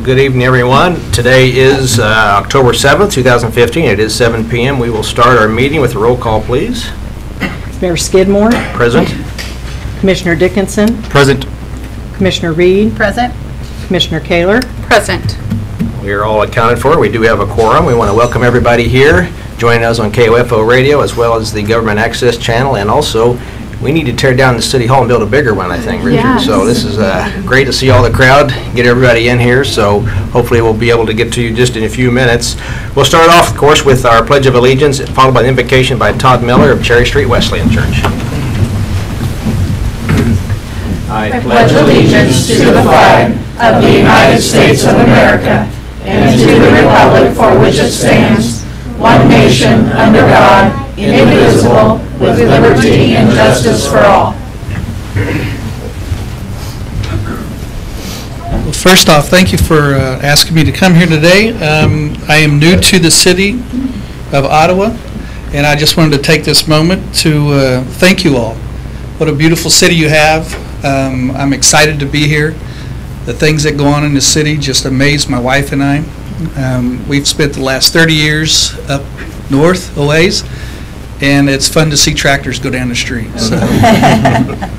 good evening, everyone. Today is October 7th, 2015. It is 7 p.m. We will start our meeting with a roll call, please. Mayor Skidmore. Present. Commissioner Dickinson. Present. Commissioner Reed. Present. Commissioner Kaler. Present. We are all accounted for. We do have a quorum. We want to welcome everybody here joining us on KOFO radio as well as the Government Access Channel, and also we need to tear down the City Hall and build a bigger one, I think, Richard. Yes. So this is great to see all the crowd, get everybody in here, so hopefully we'll be able to get to you just in a few minutes. We'll start off, of course, with our Pledge of Allegiance, followed by the invocation by Todd Miller of Cherry Street Wesleyan Church. I pledge allegiance to the flag of the United States of America and to the republic for which it stands, one nation, under God, indivisible, with liberty and justice for all. Well, first off, thank you for asking me to come here today. I am new to the city of Ottawa, and I just wanted to take this moment to thank you all. What a beautiful city you have. I'm excited to be here. The things that go on in the city just amaze my wife and I. We've spent the last 30 years up north a ways, and it's fun to see tractors go down the street. So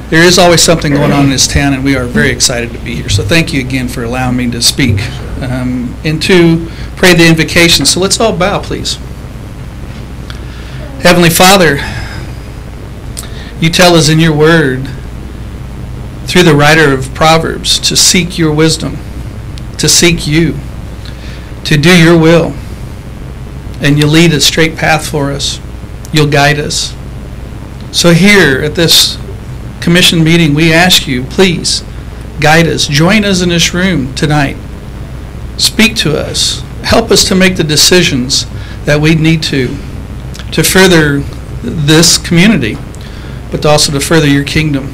there is always something going on in this town, and we are very excited to be here. So thank you again for allowing me to speak and to pray the invocation. So let's all bow, please. Heavenly Father, you tell us in your word through the writer of Proverbs to seek your wisdom, to seek you, to do your will, and you lead a straight path for us. You'll guide us. So here at this commission meeting, we ask you, please guide us. Join us in this room tonight. Speak to us. Help us to make the decisions that we need to further this community, but also to further your kingdom.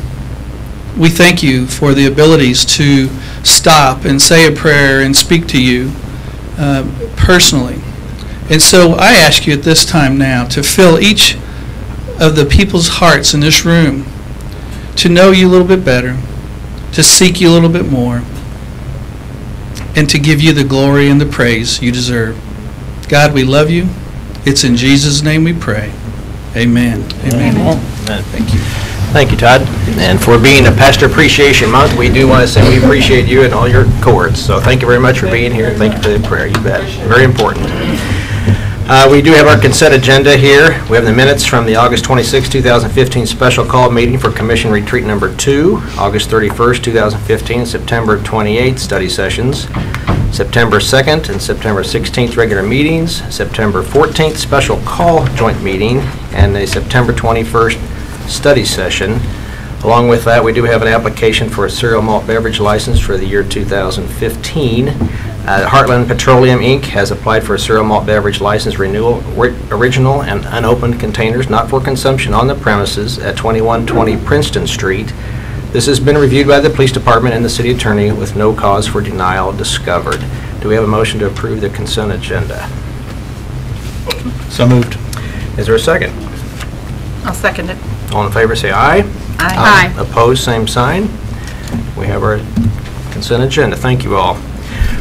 We thank you for the abilities to stop and say a prayer and speak to you personally. And so I ask you at this time now to fill each of the people's hearts in this room to know you a little bit better, to seek you a little bit more, and to give you the glory and the praise you deserve. God, we love you. It's in Jesus' name we pray. Amen. Amen. Amen. Thank you. Thank you, Todd. And for being a Pastor Appreciation Month, we do want to say we appreciate you and all your cohorts. So thank you very much for being here. Thank you for the prayer. You bet. Very important. We do have our consent agenda here. We have the minutes from the August 26, 2015 special call meeting for Commission Retreat Number 2, August 31st, 2015, September 28th study sessions, September 2nd and September 16th regular meetings, September 14th special call joint meeting, and a September 21st study session. Along with that, we do have an application for a cereal malt beverage license for the year 2015. Heartland Petroleum Inc. has applied for a cereal malt beverage license renewal, original and unopened containers not for consumption on the premises at 2120 Princeton Street. This has been reviewed by the police department and the city attorney with no cause for denial discovered. Do we have a motion to approve the consent agenda? So moved. Is there a second? I'll second it. All in favor say aye. Aye. Opposed, same sign. We have our consent agenda. Thank you all.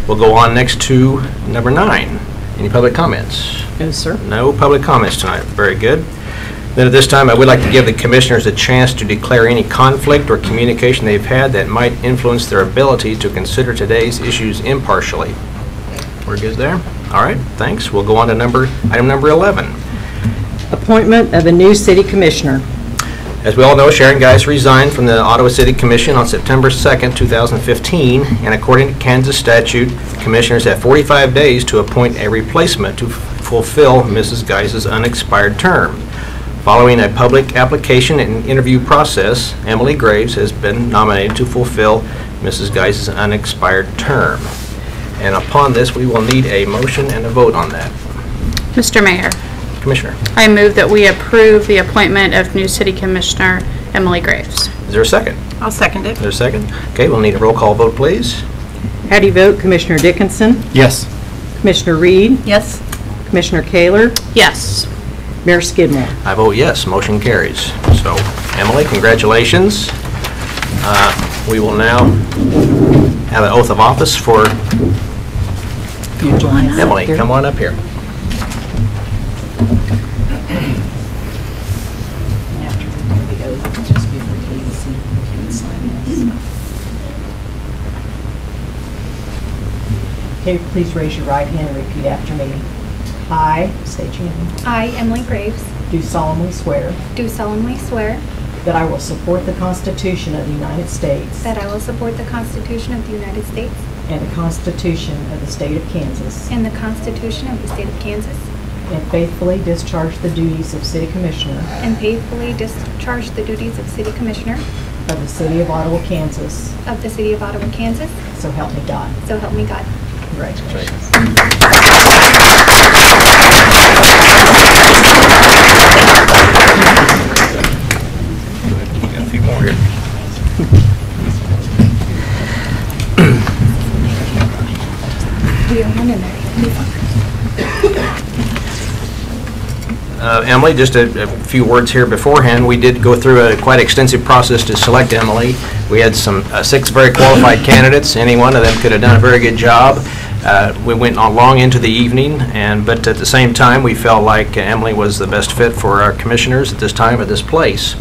We'll go on next to number 9. Any public comments? No, sir. No public comments tonight. Very good. Then at this time, I would like to give the commissioners a chance to declare any conflict or communication they've had that might influence their ability to consider today's issues impartially. We're good there? All right, thanks. We'll go on to item number 11. Appointment of a new city commissioner. As we all know, Sharon Geis resigned from the Ottawa City Commission on September 2nd, 2015, and according to Kansas statute, commissioners have 45 days to appoint a replacement to fulfill Mrs. Geis's unexpired term. Following a public application and interview process, Emily Graves has been nominated to fulfill Mrs. Geis's unexpired term. And upon this, we will need a motion and a vote on that. Mr. Mayor, Commissioner. I move that we approve the appointment of new city commissioner Emily Graves. Is there a second? I'll second it. Is there a second? Okay, we'll need a roll call vote, please. How do you vote? Commissioner Dickinson? Yes. Commissioner Reed? Yes. Commissioner Kaler? Yes. Mayor Skidmore? I vote yes. Motion carries. So, Emily, congratulations. We will now have an oath of office for you join us. Emily, come on up here. Okay, please raise your right hand and repeat after me. I, state your name, I, Emily Graves, do solemnly swear do solemnly swear that I will support the Constitution of the United States that I will support the Constitution of the United States and the Constitution of the State of Kansas, and the Constitution of the State of Kansas, and faithfully discharge the duties of City Commissioner and faithfully discharge the duties of City Commissioner of the City of Ottawa, Kansas. of the City of Ottawa, Kansas, So help me God. so help me God. Congratulations. Got a few more here. Emily, just a few words here beforehand. We did go through a quite extensive process to select Emily. We had some 6 very qualified candidates. Any one of them could have done a very good job. We went on long into the evening, but at the same time, we felt like Emily was the best fit for our commissioners at this time at this place.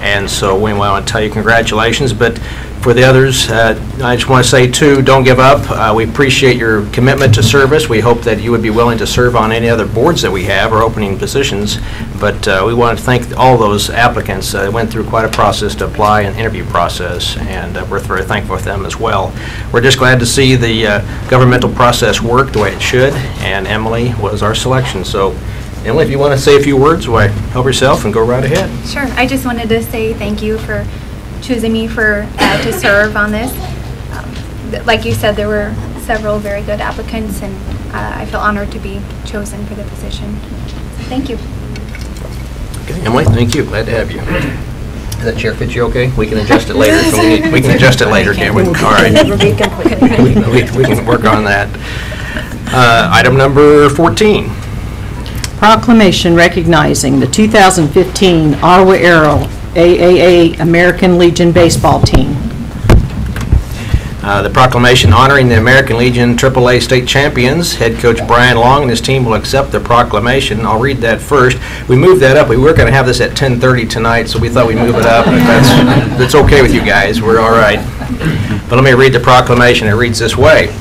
And so we want to tell you congratulations. But for the others, I just want to say, too, don't give up. We appreciate your commitment to service. We hope that you would be willing to serve on any other boards that we have or opening positions. But we want to thank all those applicants. They went through quite a process to apply, an interview process, and we're very thankful for them as well. We're just glad to see the governmental process work the way it should, and Emily was our selection. So, Emily, if you want to say a few words, why, help yourself and go right ahead. Sure. I just wanted to say thank you for choosing me to serve on this. Like you said, there were several very good applicants, and I feel honored to be chosen for the position. Thank you. Okay, Emily, thank you. Glad to have you. Does that chair fit you okay? We can adjust it later if we need. We can adjust it later, can't we? All right. We can work on that. Item number 14. Proclamation recognizing the 2015 Ottawa Aero AAA American Legion baseball team. The proclamation honoring the American Legion AAA state champions. Head coach Brian Long and his team will accept the proclamation. I'll read that first. We moved that up. We were going to have this at 10:30 tonight, so we thought we'd move it up. If that's okay with you guys, we're all right. But let me read the proclamation. It reads this way.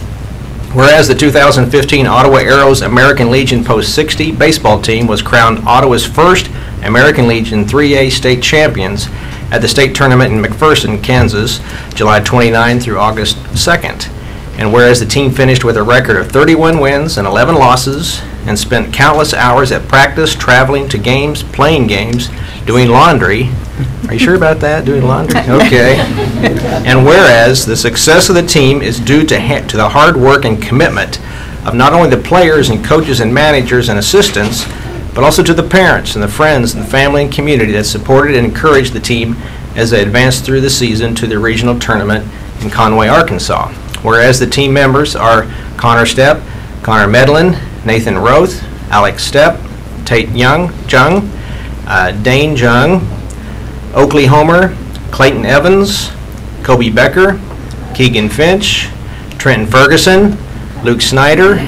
Whereas the 2015 Ottawa Aeros American Legion Post 60 baseball team was crowned Ottawa's first American Legion 3A state champions at the state tournament in McPherson, Kansas, July 29 through August 2nd. And whereas the team finished with a record of 31 wins and 11 losses and spent countless hours at practice, traveling to games, playing games, doing laundry. Are you sure about that, doing laundry? Okay. And whereas the success of the team is due to the hard work and commitment of not only the players and coaches and managers and assistants, but also to the parents and the friends and the family and community that supported and encouraged the team as they advanced through the season to the regional tournament in Conway, Arkansas. Whereas the team members are Connor Stepp, Connor Medlin, Nathan Roth, Alex Stepp, Tate Jung, Dane Jung, Oakley Homer, Clayton Evans, Kobe Becker, Keegan Finch, Trenton Ferguson, Luke Snyder,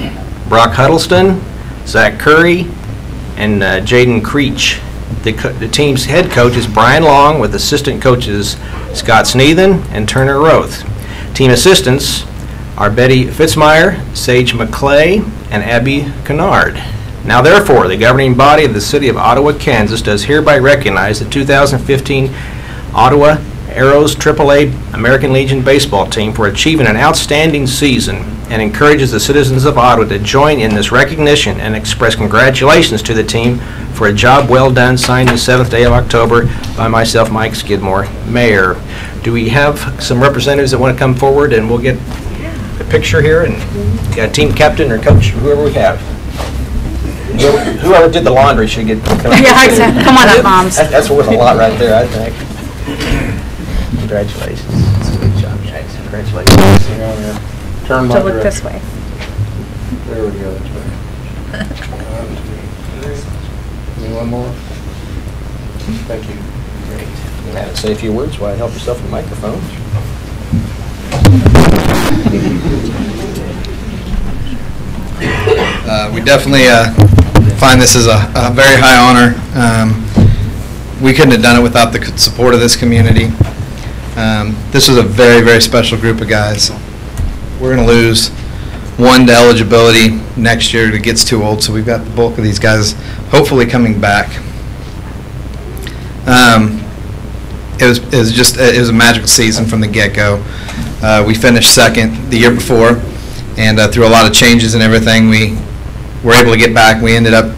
Brock Huddleston, Zach Curry, and Jaden Creech. The team's head coach is Brian Long with assistant coaches Scott Sneathen and Turner Roth. Team assistants are Betty Fitzmeyer, Sage McClay, and Abby Kennard. Now therefore, the governing body of the City of Ottawa, Kansas does hereby recognize the 2015 Ottawa Aeros AAA American Legion baseball team for achieving an outstanding season and encourages the citizens of Ottawa to join in this recognition and express congratulations to the team for a job well done, signed the 7th day of October by myself, Mike Skidmore, Mayor. Do we have some representatives that want to come forward, and we'll get a picture here, and got a team captain or coach, whoever we have. Whoever did the laundry should get come on. Yeah, exactly. Come on up, moms. That's worth a lot right there, I think. Congratulations. Good job, guys. Congratulations. Turn To look this way. There we go. One more. Thank you. Great. You want to say a few words while I help yourself with the microphone? We definitely find this as a very high honor. We couldn't have done it without the support of this community. This was a very, very special group of guys. We're going to lose one to eligibility next year that gets too old, so we've got the bulk of these guys hopefully coming back. It was a magical season from the get-go. We finished second the year before, and through a lot of changes and everything, we were able to get back. We ended up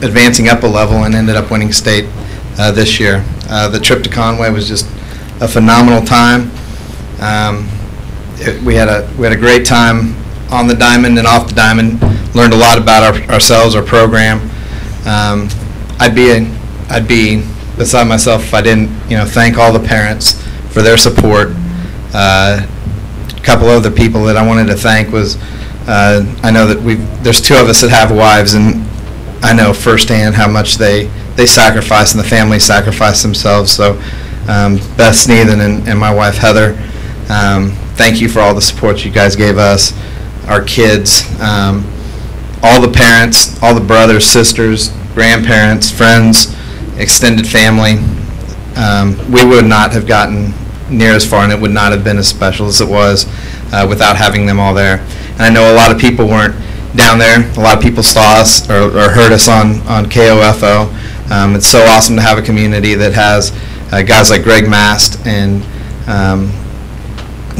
advancing up a level and ended up winning state this year. The trip to Conway was just a phenomenal time. We had a great time on the diamond and off the diamond. Learned a lot about ourselves, our program. I'd be beside myself if I didn't, thank all the parents for their support. A couple other people that I wanted to thank was, I know that there's two of us that have wives, and I know firsthand how much they sacrifice and the family sacrifice themselves. So Beth Sneathen and my wife Heather, thank you for all the support you guys gave us, our kids, all the parents, all the brothers, sisters, grandparents, friends, extended family. We would not have gotten near as far, and it would not have been as special as it was without having them all there. And I know a lot of people weren't down there. A lot of people saw us or heard us on KOFO. It's so awesome to have a community that has guys like Greg Mast and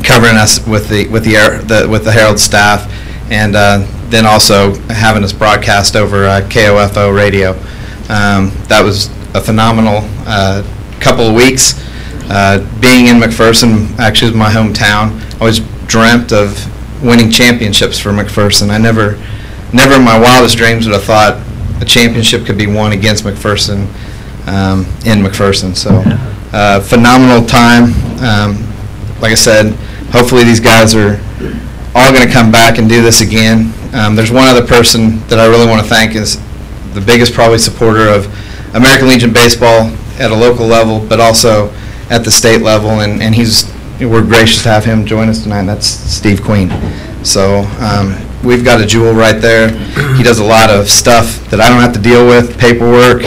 covering us with the Herald staff, and then also having us broadcast over KOFO radio. That was a phenomenal couple of weeks. Being in McPherson, actually, is my hometown. I always dreamt of winning championships for McPherson. I never in my wildest dreams would have thought a championship could be won against McPherson in McPherson. So phenomenal time. Like I said, hopefully these guys are all going to come back and do this again. There's one other person that I really want to thank, is the biggest probably supporter of American Legion baseball at a local level, but also at the state level, and we're gracious to have him join us tonight, and that's Steve Queen. So we've got a jewel right there. He does a lot of stuff that I don't have to deal with, paperwork,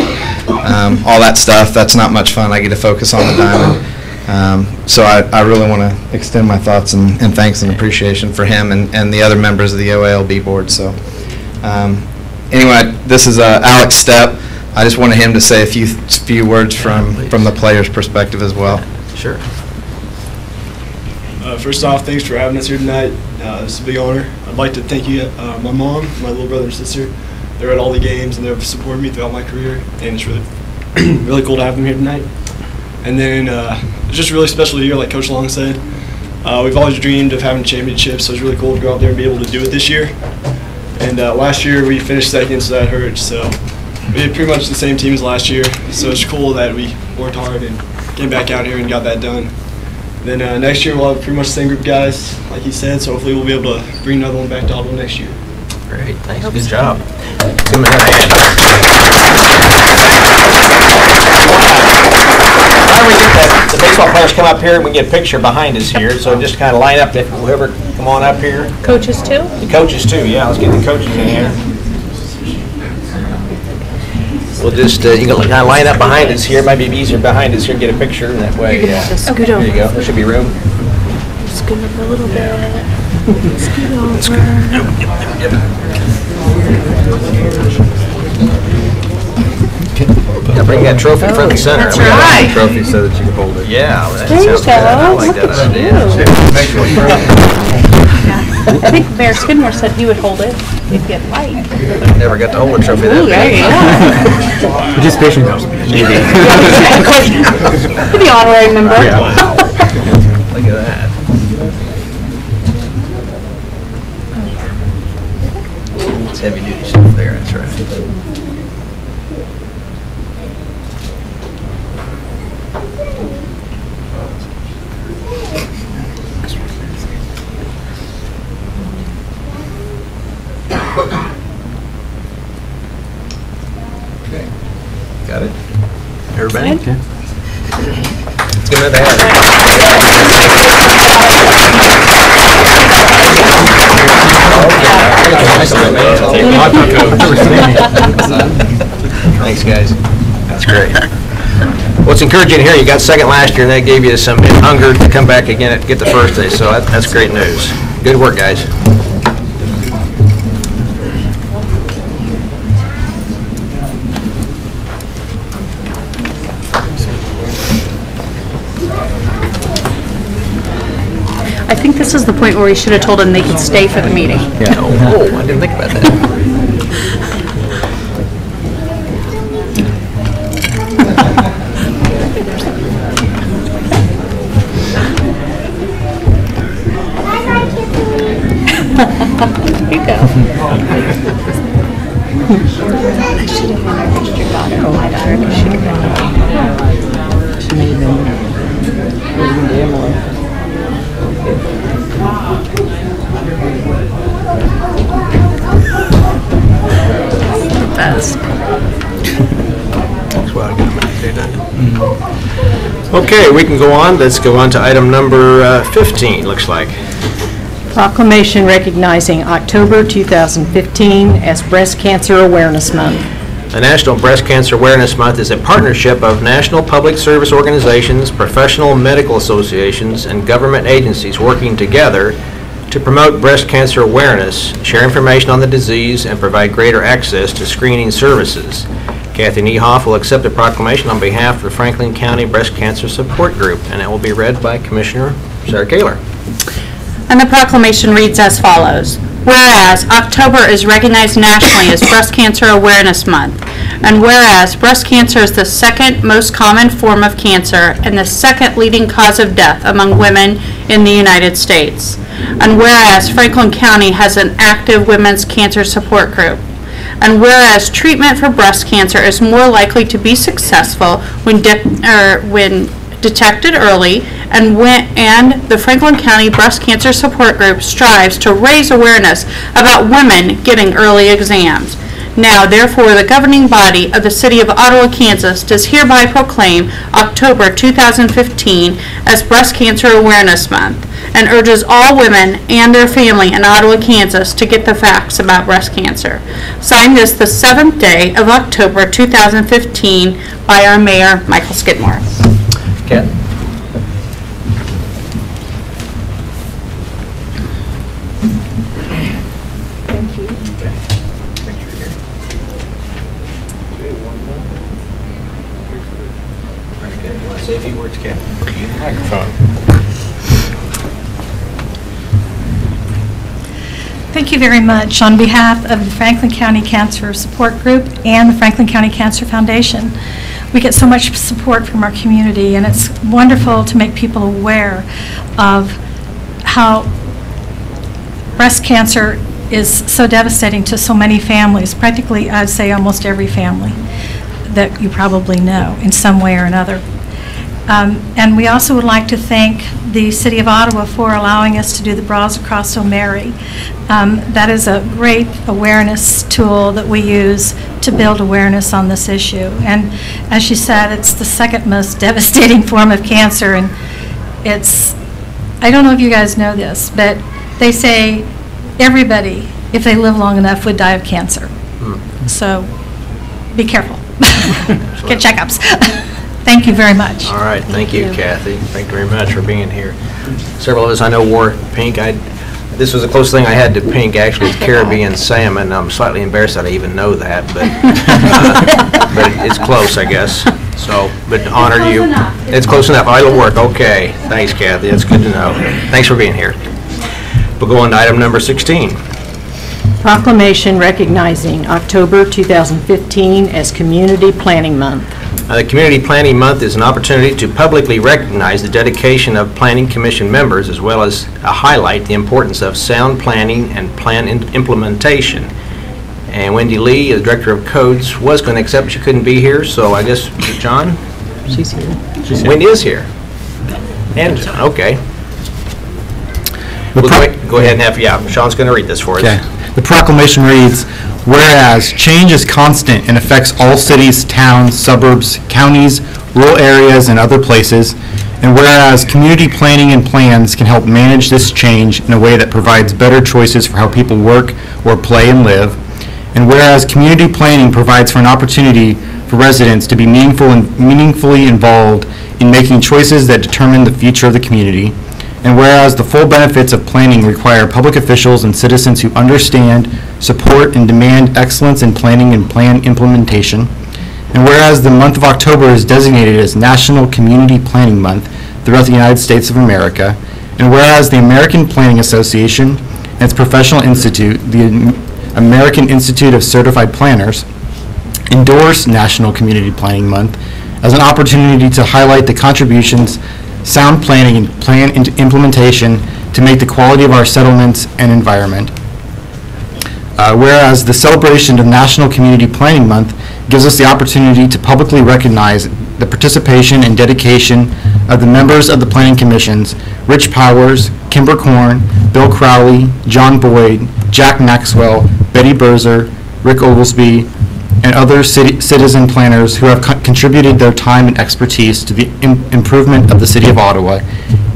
all that stuff. That's not much fun. I get to focus on the diamond. So I really want to extend my thoughts and thanks and appreciation for him and the other members of the OALB board. So anyway, this is Alex Stepp. I just wanted him to say a few words from the player's perspective as well. Sure. First off, thanks for having us here tonight. It's a big honor. I'd like to thank you, my mom, my little brother and sister. They're at all the games and they've supported me throughout my career, and it's really, really cool to have them here tonight. And then it's just a really special year, like Coach Long said. We've always dreamed of having championships, so it's really cool to go out there and be able to do it this year. And last year we finished second, so that hurt. So we had pretty much the same team as last year, so it's cool that we worked hard and came back out here and got that done. Then next year we'll have pretty much the same group of guys, like he said, so hopefully we'll be able to bring another one back to Ottawa next year. Great, thanks, good job. Give him a hand. Why don't we get the baseball players come up here and we get a picture behind us here, so just kind of line up, whoever, come on up here. Coaches too? The coaches too, yeah, let's get the coaches in here. We'll just, you can kind of line up behind us here. It might be easier behind us here, get a picture that way. You're going to have to scoot over. There you go. There should be room. Scoot up a little bit. Scoot over. Yeah, bring that trophy front and center. That's right. Trophy so that you can hold it. Yeah, that There you sounds good. I go. like that Look at idea. I think Mayor Skidmore said he would hold it if you'd like. Never got to hold a trophy that Ooh, there big. you go. Participation goes. Maybe. For the honorary member. Look at that. It's heavy duty stuff there, that's right. Okay. Got it? Everybody? Good. Let's give it a hand. Thanks, guys. That's great. What's encouraging here, you got second last year, and that gave you some hunger to come back again and get the first day, so that's great news. Good work, guys. I think this is the point where we should have told them they could stay for the meeting. Yeah. Oh, I didn't think about that. You go. I should have introduced your daughter, my daughter, because she would have She may have been Emily. best. That's why I got my day done. Okay, we can go on. Let's go on to item number 15, looks like. Proclamation recognizing October 2015 as Breast Cancer Awareness Month. The National Breast Cancer Awareness Month is a partnership of national public service organizations, professional medical associations, and government agencies working together to promote breast cancer awareness, share information on the disease, and provide greater access to screening services. Kathy Niehoff will accept the proclamation on behalf of the Franklin County Breast Cancer Support Group, and it will be read by Commissioner Sarah Kaler. And the proclamation reads as follows. Whereas October is recognized nationally as Breast Cancer Awareness Month, and whereas breast cancer is the second most common form of cancer and the second leading cause of death among women in the United States, and whereas Franklin County has an active women's cancer support group, and whereas treatment for breast cancer is more likely to be successful when detected early, and the Franklin County Breast Cancer Support Group strives to raise awareness about women getting early exams. Now, therefore, the governing body of the City of Ottawa, Kansas does hereby proclaim October 2015 as Breast Cancer Awareness Month and urges all women and their family in Ottawa, Kansas to get the facts about breast cancer. Signed this the 7th day of October 2015 by our Mayor, Michael Skidmore. Kat? Thank you. Very good. You want to say a few words, Kat? Microphone. Thank you very much. On behalf of the Franklin County Cancer Support Group and the Franklin County Cancer Foundation, we get so much support from our community, and it's wonderful to make people aware of how breast cancer is so devastating to so many families, practically I'd say almost every family that you probably know in some way or another. And we also would like to thank the City of Ottawa for allowing us to do the Bras Across O'Mary. That is a great awareness tool that we use to build awareness on this issue. And as she said, it's the second most devastating form of cancer, and it's, I don't know if you guys know this, but they say everybody, if they live long enough, would die of cancer. So be careful. Get checkups. Thank you very much. All right, thank you, Kathy. Thank you very much for being here. Several of us I know wore pink. This was the closest thing I had to pink, actually, is Caribbean salmon. I'm slightly embarrassed that I even know that, but but it's close, I guess. So, but honor you. It's close enough. It'll work. Okay. Thanks, Kathy. That's good to know. Thanks for being here. We'll go on to item number 16. Proclamation recognizing October 2015 as Community Planning Month. The Community Planning Month is an opportunity to publicly recognize the dedication of Planning Commission members, as well as highlight the importance of sound planning and plan implementation. And Wendy Lee, the Director of Codes, was going to accept, but she couldn't be here, so I guess, John? She's here. Wendy is here. And John, okay. We'll go ahead and have, Sean's going to read this for us. Okay. The proclamation reads, whereas change is constant and affects all cities, towns, suburbs, counties, rural areas, and other places, And whereas community planning and plans can help manage this change in a way that provides better choices for how people work or play and live. And whereas community planning provides for an opportunity for residents to be meaningfully involved in making choices that determine the future of the community. And whereas the full benefits of planning require public officials and citizens who understand, support, and demand excellence in planning and plan implementation. And whereas the month of October is designated as National Community Planning Month throughout the United States of America. And whereas the American Planning Association and its professional institute, the American Institute of Certified Planners, endorse National Community Planning Month as an opportunity to highlight the contributions sound planning and plan implementation to make the quality of our settlements and environment. Whereas the celebration of National Community Planning Month gives us the opportunity to publicly recognize the participation and dedication of the members of the Planning Commissions, Rich Powers, Kimber Korn, Bill Crowley, John Boyd, Jack Maxwell, Betty Berzer, Rick Oglesby, and other citizen planners who have contributed their time and expertise to the improvement of the City of Ottawa.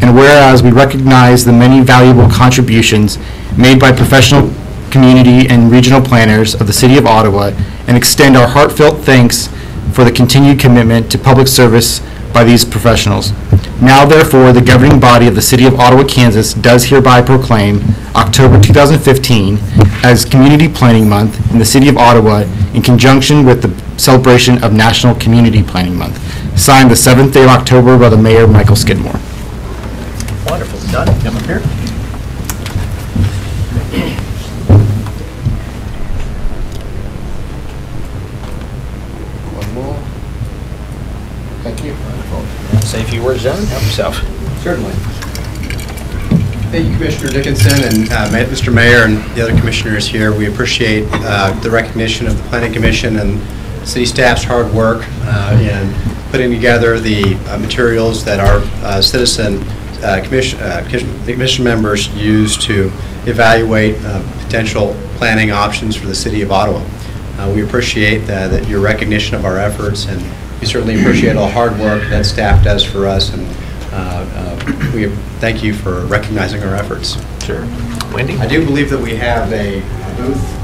And whereas we recognize the many valuable contributions made by professional community and regional planners of the City of Ottawa and extend our heartfelt thanks for the continued commitment to public service by these professionals. Now, therefore, the governing body of the City of Ottawa, Kansas does hereby proclaim October 2015 as Community Planning Month in the City of Ottawa in conjunction with the celebration of National Community Planning Month. Signed the 7th day of October by the Mayor, Michael Skidmore. Wonderful. Done. Come up here. One more. Thank you. Wonderful. Say a few words, John. Help yourself. Certainly. Thank you, Commissioner Dickinson, and Mr. Mayor and the other commissioners here. We appreciate the recognition of the Planning Commission and city staff's hard work in putting together the materials that our commission members use to evaluate potential planning options for the City of Ottawa. We appreciate that your recognition of our efforts, and we certainly appreciate all the hard work that staff does for us, and we thank you for recognizing our efforts. Sure. Wendy? I do believe that we have a booth.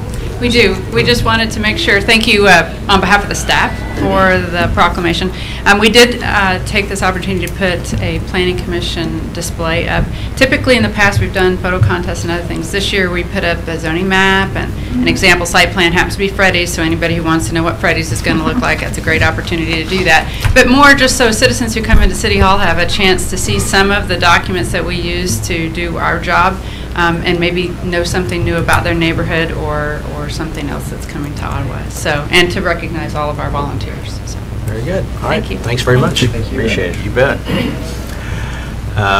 We do. We just wanted to make sure, thank you on behalf of the staff for the proclamation. We did take this opportunity to put a Planning Commission display up. Typically in the past we've done photo contests and other things. This year we put up a zoning map and an example site plan. Happens to be Freddy's, so anybody who wants to know what Freddy's is going to look like, that's a great opportunity to do that. But more just so citizens who come into City Hall have a chance to see some of the documents that we use to do our job. And maybe know something new about their neighborhood or something else that's coming to Ottawa. So, and to recognize all of our volunteers. So. Very good. All right. Thank you. Thanks very much. Thank you. Appreciate it. You bet.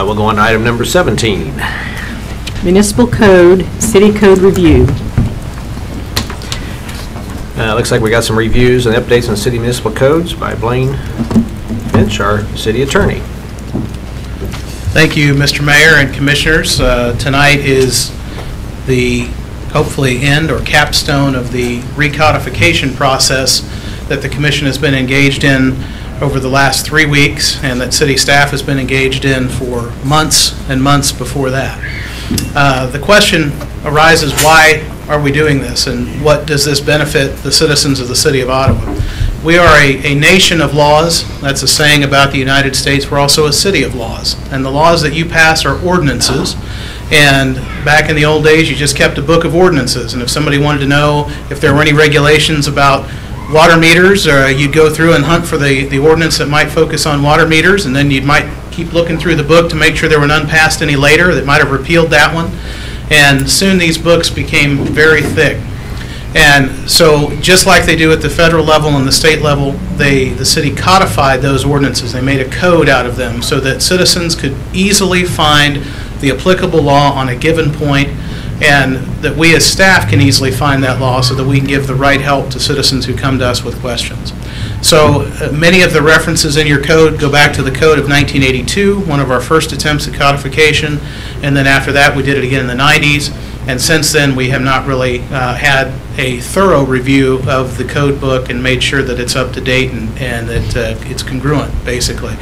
We'll go on to item number 17. Municipal Code, City Code Review. Looks like we got some reviews and updates on city municipal codes by Blaine Finch, our city attorney. Thank you, Mr. Mayor and Commissioners. Tonight is the hopefully end or capstone of the recodification process that the Commission has been engaged in over the last 3 weeks and that city staff has been engaged in for months and months before that. The question arises, why are we doing this and what does this benefit the citizens of the City of Ottawa? We are a nation of laws. That's a saying about the United States. We're also a city of laws. And the laws that you pass are ordinances. And back in the old days, you just kept a book of ordinances. And if somebody wanted to know if there were any regulations about water meters, you'd go through and hunt for the ordinance that might focus on water meters. And then you might keep looking through the book to make sure there were none passed any later that might have repealed that one. And soon these books became very thick. And so just like they do at the federal level and the state level, the city codified those ordinances. They made a code out of them so that citizens could easily find the applicable law on a given point, and that we as staff can easily find that law so that we can give the right help to citizens who come to us with questions. So many of the references in your code go back to the code of 1982, one of our first attempts at codification, and then after that we did it again in the 90s. And since then, we have not really had a thorough review of the code book and made sure that it's up to date and that it's congruent, basically.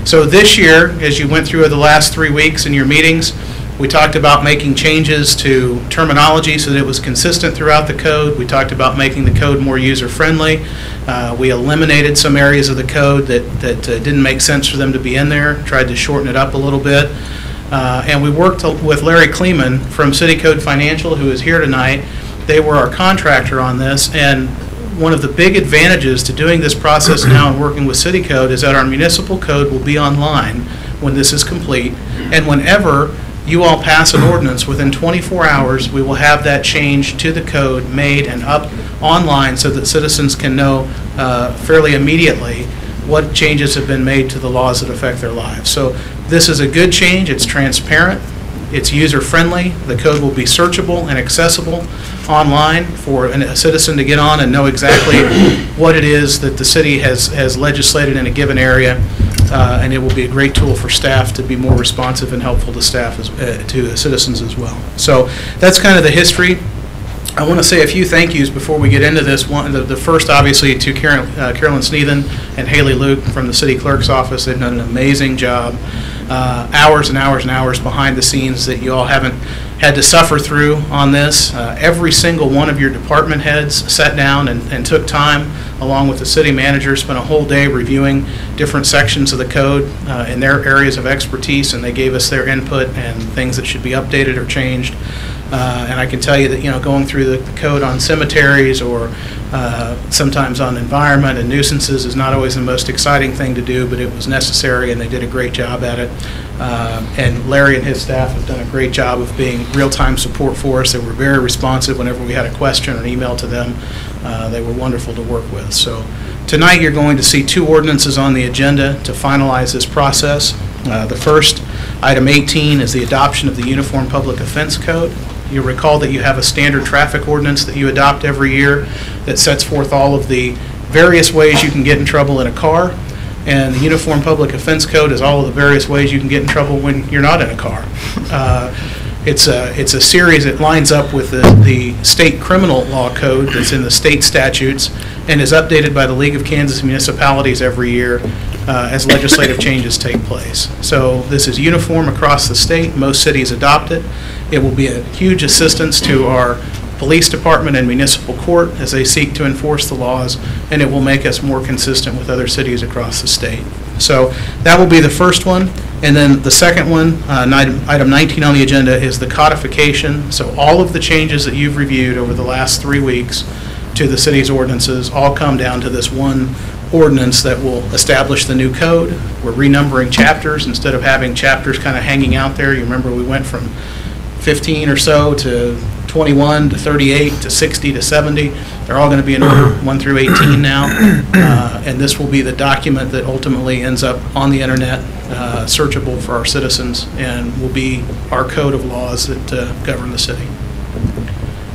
So this year, as you went through the last 3 weeks in your meetings, we talked about making changes to terminology so that it was consistent throughout the code. We talked about making the code more user-friendly. We eliminated some areas of the code that didn't make sense for them to be in there, tried to shorten it up a little bit. And we worked with Larry Kleeman from City Code Financial, who is here tonight. They were our contractor on this, and one of the big advantages to doing this process now and working with City Code is that our municipal code will be online when this is complete, and whenever you all pass an ordinance, within 24 hours, we will have that change to the code made and up online so that citizens can know fairly immediately what changes have been made to the laws that affect their lives. So this is a good change. It's transparent. It's user-friendly. The code will be searchable and accessible online for a citizen to get on and know exactly what it is that the city has legislated in a given area. And it will be a great tool for staff to be more responsive and helpful to staff, to citizens as well. So that's kind of the history. I want to say a few thank yous before we get into this. The first, obviously, to Carolyn Sneathen and Haley Luke from the City Clerk's office. They've done an amazing job. Hours and hours and hours behind the scenes that you all haven't had to suffer through on this. Every single one of your department heads sat down and took time, along with the city manager, spent a whole day reviewing different sections of the code in their areas of expertise, and they gave us their input and things that should be updated or changed. And I can tell you that, going through the code on cemeteries or sometimes on environment and nuisances is not always the most exciting thing to do, but it was necessary, and they did a great job at it. And Larry and his staff have done a great job of being real-time support for us. They were very responsive whenever we had a question or an email to them. They were wonderful to work with. So tonight you're going to see 2 ordinances on the agenda to finalize this process. The first, item 18, is the adoption of the Uniform Public Offense Code. You'll recall that you have a standard traffic ordinance that you adopt every year that sets forth all of the various ways you can get in trouble in a car. And the Uniform Public Offense Code is all of the various ways you can get in trouble when you're not in a car. It's a series that lines up with the state criminal law code that's in the state statutes and is updated by the League of Kansas Municipalities every year as legislative changes take place. So this is uniform across the state. Most cities adopt it. It will be a huge assistance to our police department and municipal court as they seek to enforce the laws, and it will make us more consistent with other cities across the state. So that will be the first one. And then the second one, item 19 on the agenda, is the codification. So all of the changes that you've reviewed over the last 3 weeks to the city's ordinances all come down to this one ordinance that will establish the new code. We're renumbering chapters instead of having chapters kind of hanging out there. You remember we went from 15 or so to 21 to 38 to 60 to 70. They're all going to be in order 1 through 18 now. And this will be the document that ultimately ends up on the internet, searchable for our citizens, and will be our code of laws that govern the city.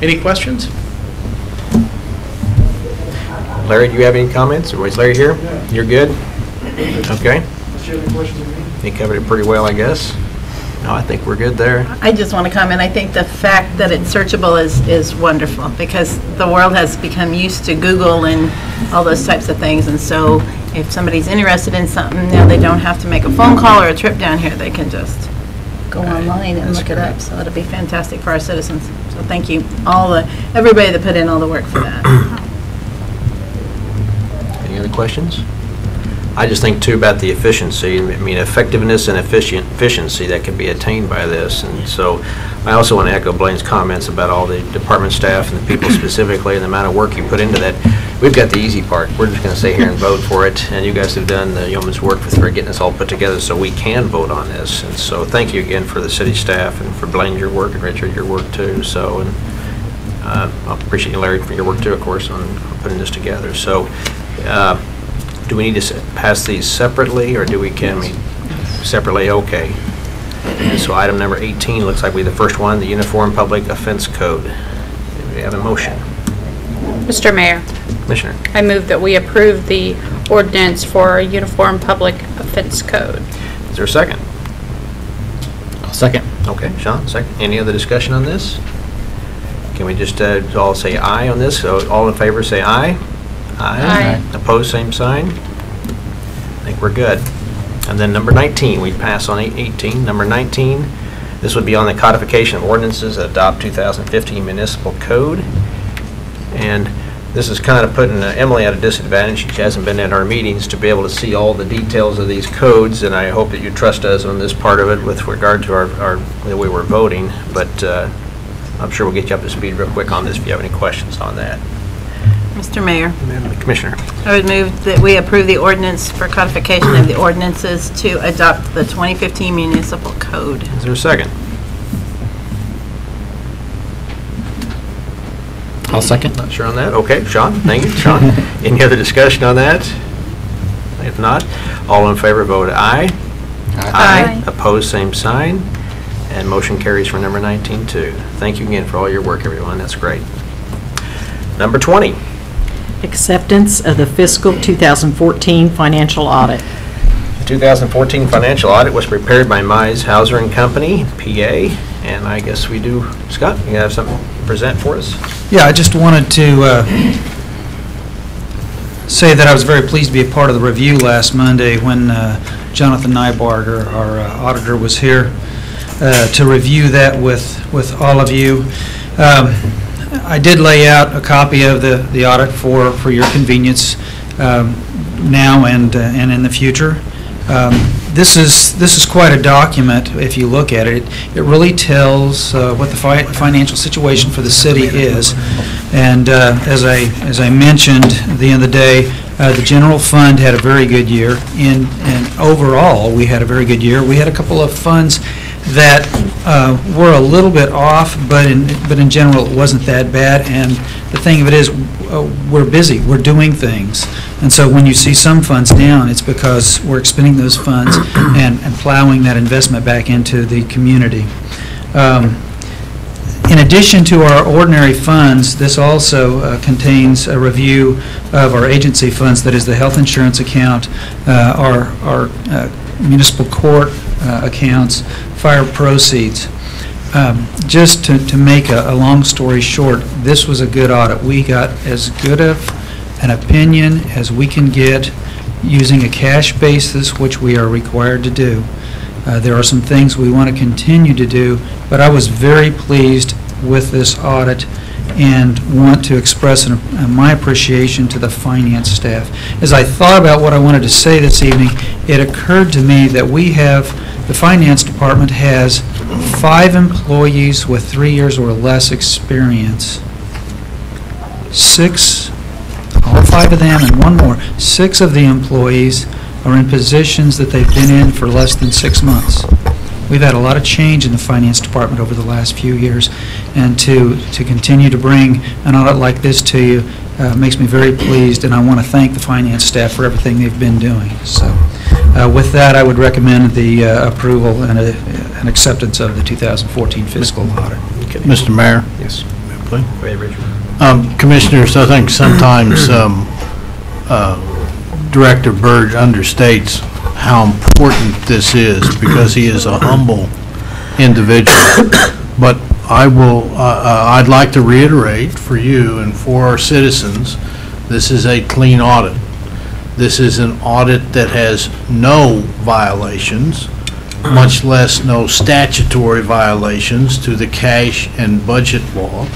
Any questions? Larry, do you have any comments? Or is Larry here? You're good? Okay. He covered it pretty well, I guess. No, I think we're good there. I just want to comment. I think the fact that it's searchable is wonderful, because the world has become used to Google and all those types of things. And so if somebody's interested in something, now they don't have to make a phone call or a trip down here. They can just go online and look it up. So it'll be fantastic for our citizens. So thank you, everybody that put in all the work for that. Any other questions? I just think, too, about the efficiency. I mean, effectiveness and efficiency that can be attained by this. And so I also want to echo Blaine's comments about all the department staff and the people specifically and the amount of work you put into that. We've got the easy part. We're just going to sit here and vote for it. And you guys have done the yeoman's work for getting this all put together so we can vote on this. And so thank you again for the city staff and for Blaine, your work, and Richard, your work, too. So, and I appreciate you, Larry, for your work, too, of course, on putting this together. So, do we need to pass these separately, or can we separately? Okay. And so item number 18 looks like the first one, the Uniform Public Offense Code. Do we have a motion? Mr. Mayor, Commissioner. I move that we approve the ordinance for a Uniform Public Offense Code. Is there a second? I'll second. Okay, Sean, second. Any other discussion on this? Can we just all say aye on this? So all in favor say aye. Aye. Opposed, same sign. I think we're good. And then number 19, we'd pass on 18. Number 19, this would be on the codification of ordinances that adopt 2015 municipal code. And this is kind of putting Emily at a disadvantage. She hasn't been in our meetings to be able to see all the details of these codes, and I hope that you trust us on this part of it with regard to the way we're voting. But I'm sure we'll get you up to speed real quick on this if you have any questions on that. Mr. Mayor, Commissioner. I would move that we approve the ordinance for codification of the ordinances to adopt the 2015 municipal code. Is there a second? I'll second. Not sure on that. Okay, Sean, thank you. Sean, any other discussion on that? If not, all in favor vote aye. Aye. Opposed, same sign. And motion carries for number 19 too. Thank you again for all your work, everyone. That's great. Number 20. Acceptance of the fiscal 2014 financial audit. The 2014 financial audit was prepared by Mize Hauser and Company, PA, and I guess we do. Scott, you have something to present for us? Yeah, I just wanted to say that I was very pleased to be a part of the review last Monday when Jonathan Nybarger, our auditor, was here to review that with all of you. I did lay out a copy of the audit for your convenience now and in the future. This is quite a document. If you look at it, it really tells what the financial situation for the city is. And as I mentioned at the end of the day, the general fund had a very good year. And overall, we had a very good year. We had a couple of funds that were a little bit off, but in general, it wasn't that bad. And the thing of it is, we're busy. We're doing things. And so when you see some funds down, it's because we're expending those funds and plowing that investment back into the community. In addition to our ordinary funds, this also contains a review of our agency funds, that is the health insurance account, our municipal court accounts, fire proceeds. Just to make a long story short, this was a good audit. We got as good of an opinion as we can get using a cash basis, which we are required to do. There are some things we want to continue to do, but I was very pleased with this audit and want to express my appreciation to the finance staff. As I thought about what I wanted to say this evening, it occurred to me that the finance department has 5 employees with 3 years or less experience. 6, all 5 of them and one more, 6 of the employees are in positions that they've been in for less than 6 months. We've had a lot of change in the finance department over the last few years, and to continue to bring an audit like this to you makes me very pleased, and I want to thank the finance staff for everything they've been doing. So with that, I would recommend the approval and acceptance of the 2014 fiscal audit. Okay. Mr. Mayor? Yes. Please. Go ahead, Richard. Commissioners, I think sometimes Director Burge understates how important this is because he is a humble individual. But I'd like to reiterate for you and for our citizens, this is a clean audit. This is an audit that has no violations, much less no statutory violations to the cash and budget law.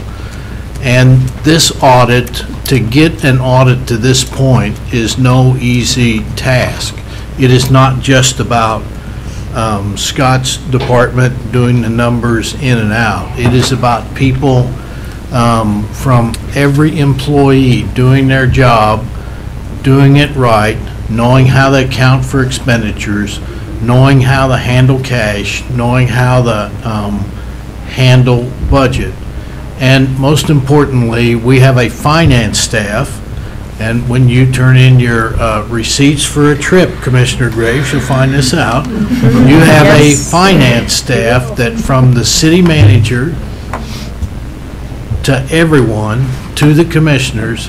And this audit, to get an audit to this point, is no easy task. It is not just about Scott's department doing the numbers in and out. It is about people from every employee doing their job, doing it right, knowing how they account for expenditures, knowing how to handle cash, knowing how to handle budget. And most importantly, we have a finance staff, and when you turn in your receipts for a trip, Commissioner Graves, you'll find this out. You have a finance staff that, from the city manager to everyone, to the commissioners,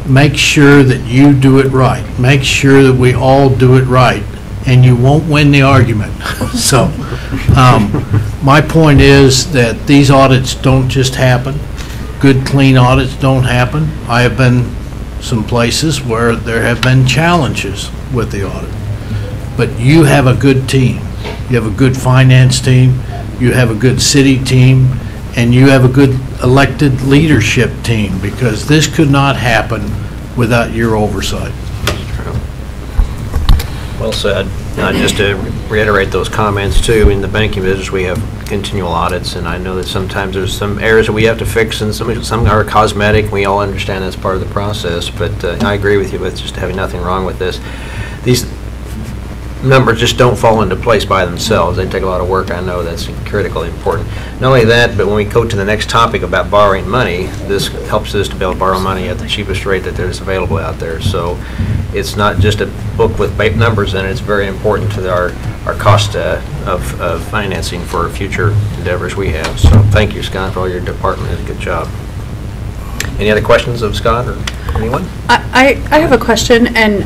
make sure that you do it right. Make sure that we all do it right, and you won't win the argument. So my point is that these audits don't just happen. Good, clean audits don't happen. I have been some places where there have been challenges with the audit. but you have a good team. You have a good finance team, you have a good city team, and you have a good elected leadership team, because this could not happen without your oversight. Well said. Just to reiterate those comments too, in the banking business we have continual audits, and I know that sometimes there's some areas that we have to fix, and some are cosmetic. We all understand that's part of the process, but I agree with you with just having nothing wrong with this. These numbers just don't fall into place by themselves. They take a lot of work. I know that's critically important. Not only that, but when we go to the next topic about borrowing money, this helps us to be able to borrow money at the cheapest rate that there's available out there. So it's not just a book with numbers in it. It's very important to our cost of financing for future endeavors we have. So thank you, Scott, for all your department. It's a good job. Any other questions of Scott or anyone? I have a question, and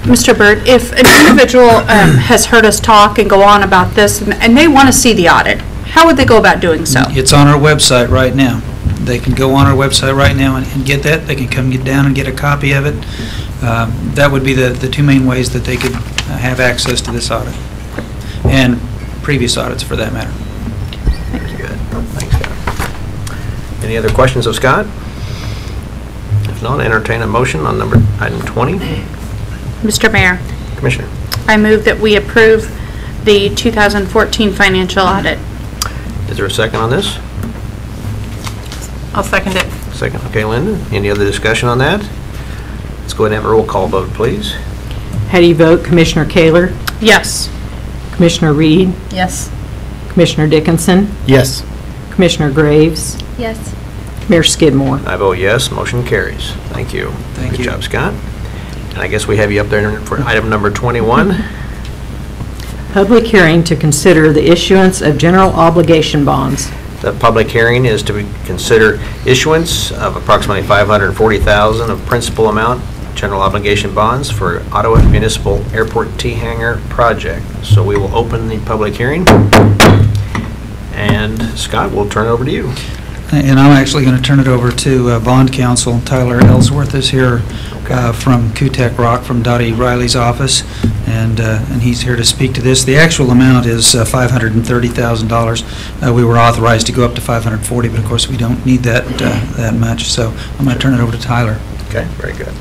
Mr. Byrd, if an individual has heard us talk and go on about this, and they want to see the audit, how would they go about doing so? It's on our website right now. They can go on our website right now and get that. They can come get down and get a copy of it. That would be the two main ways that they could have access to this audit, and previous audits for that matter. Thank you. Good. Thanks, Scott. Any other questions of Scott? If not, entertain a motion on item 20. Mr. Mayor, Commissioner. I move that we approve the 2014 financial audit. Is there a second on this? I'll second it. Second. Okay, Linda. Any other discussion on that? Let's go ahead and have a roll call vote, please. How do you vote? Commissioner Kaler? Yes. Commissioner Reed? Yes. Commissioner Dickinson? Yes. Commissioner Graves? Yes. Mayor Skidmore? I vote yes. Motion carries. Thank you. Good job, Scott. And I guess we have you up there for item number 21. Public hearing to consider the issuance of general obligation bonds. The public hearing is to consider issuance of approximately $540,000 of principal amount general obligation bonds for Ottawa Municipal Airport T-Hangar project. So we will open the public hearing. And Scott, we'll turn it over to you. And I'm actually going to turn it over to bond counsel. Tyler Ellsworth is here from QTech Rock, from Dottie Riley's office, and he's here to speak to this. The actual amount is $530,000. We were authorized to go up to $540,000, but of course we don't need that much. So I'm going to turn it over to Tyler. Okay, very good.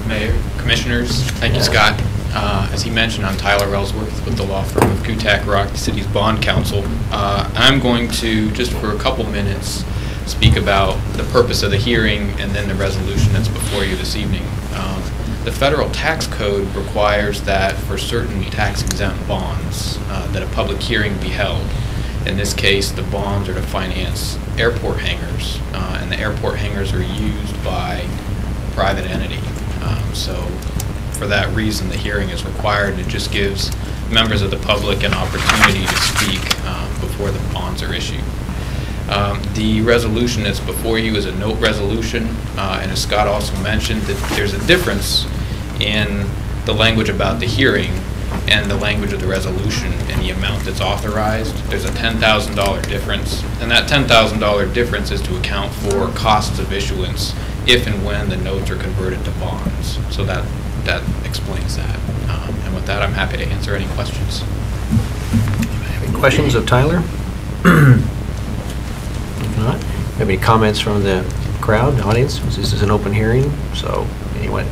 Mayor, Commissioners, thank you, Scott. As he mentioned, I'm Tyler Ellsworth with the law firm of QTech Rock, the city's bond counsel. I'm going to, just for a couple minutes, speak about the purpose of the hearing and then the resolution that's before you this evening. The federal tax code requires that for certain tax-exempt bonds that a public hearing be held. In this case, the bonds are to finance airport hangars, and the airport hangars are used by a private entity. So for that reason, the hearing is required, and it just gives members of the public an opportunity to speak before the bonds are issued. The resolution that's before you is a note resolution, and as Scott also mentioned, that there's a difference in the language about the hearing and the language of the resolution and the amount that's authorized. There's a $10,000 difference, and that $10,000 difference is to account for costs of issuance if and when the notes are converted to bonds. So that explains that. And with that, I'm happy to answer any questions. Any questions of Tyler? If not, have any comments from the crowd, the audience? This is an open hearing, so anyone,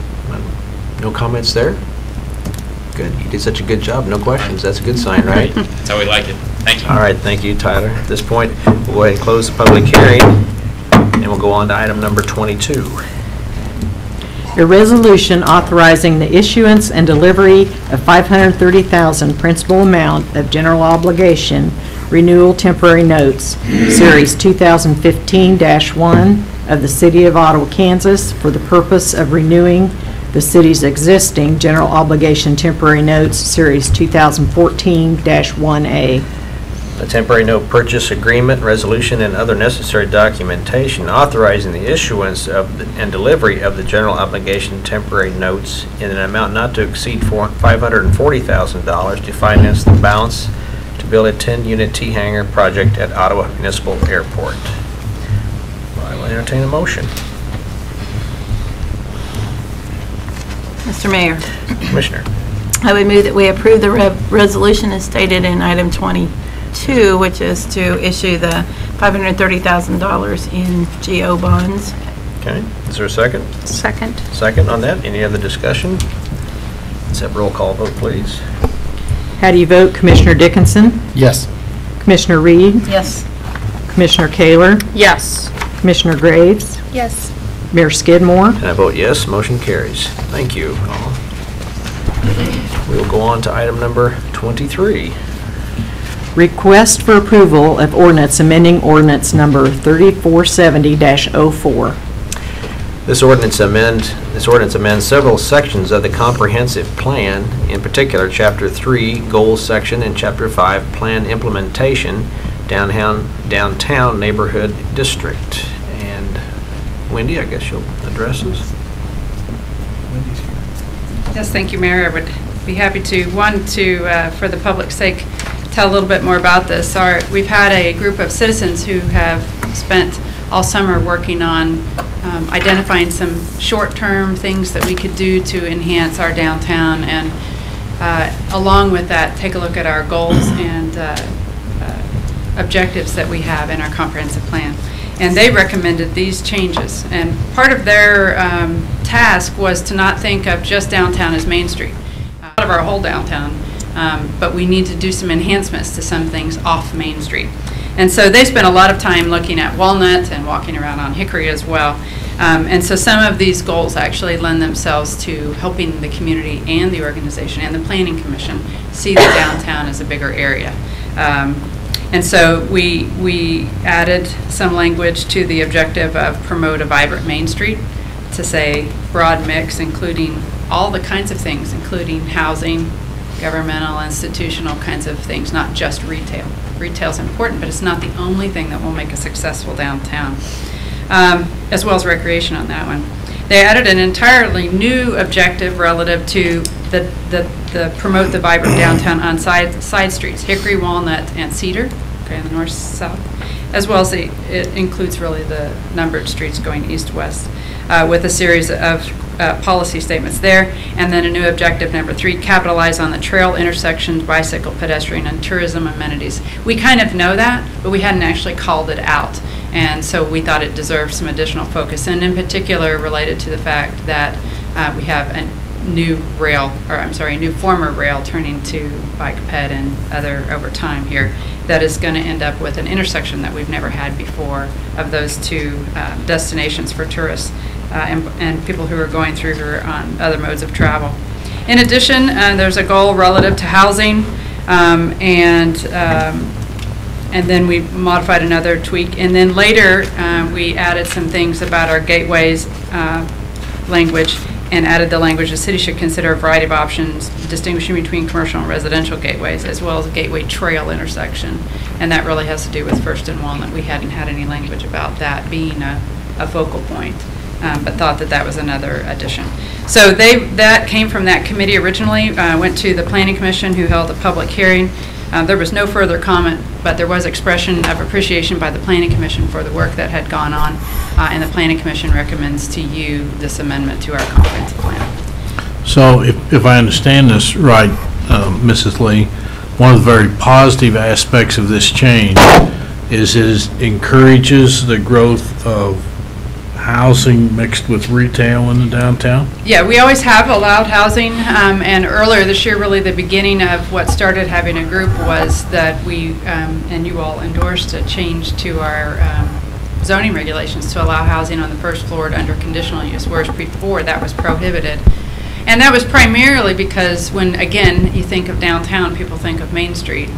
no comments there? Good. You did such a good job. No questions. That's a good sign, right? That's how we like it. Thank you. All right. Thank you, Tyler. At this point, we'll go ahead and close the public hearing, and we'll go on to item number 22. A resolution authorizing the issuance and delivery of $530,000 principal amount of general obligation renewal temporary notes, Series 2015-1 of the City of Ottawa, Kansas, for the purpose of renewing the city's existing general obligation temporary notes, Series 2014-1A. A temporary note purchase agreement, resolution, and other necessary documentation authorizing the issuance of and delivery of the general obligation temporary notes in an amount not to exceed $540,000 to finance the balance to build a 10-unit T-hangar project at Ottawa Municipal Airport. I will entertain a motion. Mr. Mayor, Commissioner. I would move that we approve the resolution as stated in item 22, which is to issue the $530,000 in GO bonds. Okay, is there a second? Second. Second on that. Any other discussion? Let's have roll call vote, please. How do you vote, Commissioner Dickinson? Yes. Commissioner Reed? Yes. Commissioner Kaler? Yes. Commissioner Graves? Yes. Mayor Skidmore? And I vote yes, motion carries. Thank you all. We will go on to item number 23. Request for approval of ordinance amending ordinance number 3470-04. This ordinance amends several sections of the comprehensive plan, in particular Chapter 3 Goals section and Chapter 5 Plan Implementation, Downtown Neighborhood District. And Wendy, I guess you'll address this. Yes, thank you, Mayor. I would be happy to, for the public's sake, tell a little bit more about this. We've had a group of citizens who have spent all summer working on identifying some short-term things that we could do to enhance our downtown, and along with that, take a look at our goals and objectives that we have in our comprehensive plan. And they recommended these changes. And part of their task was to not think of just downtown as Main Street, out of our whole downtown, but we need to do some enhancements to some things off Main Street. And so they spent a lot of time looking at Walnut and walking around on Hickory as well. And so some of these goals actually lend themselves to helping the community and the organization and the Planning Commission see the downtown as a bigger area. And so we added some language to the objective of promote a vibrant Main Street to say broad mix, including all the kinds of things, including housing, governmental, institutional kinds of things, not just retail. Retail is important, but it's not the only thing that will make a successful downtown, as well as recreation on that one. They added an entirely new objective relative to the promote the vibrant downtown on side streets, Hickory, Walnut, and Cedar, okay, on the north-south, as well as it includes really the numbered streets going east-west, with a series of policy statements there, and then a new objective number 3, capitalize on the trail intersections, bicycle, pedestrian, and tourism amenities. We kind of know that, but we hadn't actually called it out, and so we thought it deserved some additional focus, and in particular related to the fact that we have a new former rail turning to bike ped and other over time here that is going to end up with an intersection that we've never had before of those two destinations for tourists and people who are going through here on other modes of travel. In addition, there's a goal relative to housing, and then we modified another tweak. And then later, we added some things about our gateways language, and added the language the city should consider a variety of options distinguishing between commercial and residential gateways, as well as a gateway trail intersection. And that really has to do with First and Walnut. We hadn't had any language about that being a focal point, but thought that that was another addition. So that came from that committee originally, went to the Planning Commission, who held a public hearing. There was no further comment, but there was expression of appreciation by the Planning Commission for the work that had gone on, and the Planning Commission recommends to you this amendment to our comprehensive plan. So if I understand this right, Mrs. Lee, one of the very positive aspects of this change is it encourages the growth of housing mixed with retail in the downtown? Yeah, we always have allowed housing, and earlier this year, really the beginning of what started having a group was that we, and you all endorsed a change to our zoning regulations to allow housing on the first floor under conditional use, whereas before that was prohibited. And that was primarily because when, again, you think of downtown, people think of Main Street.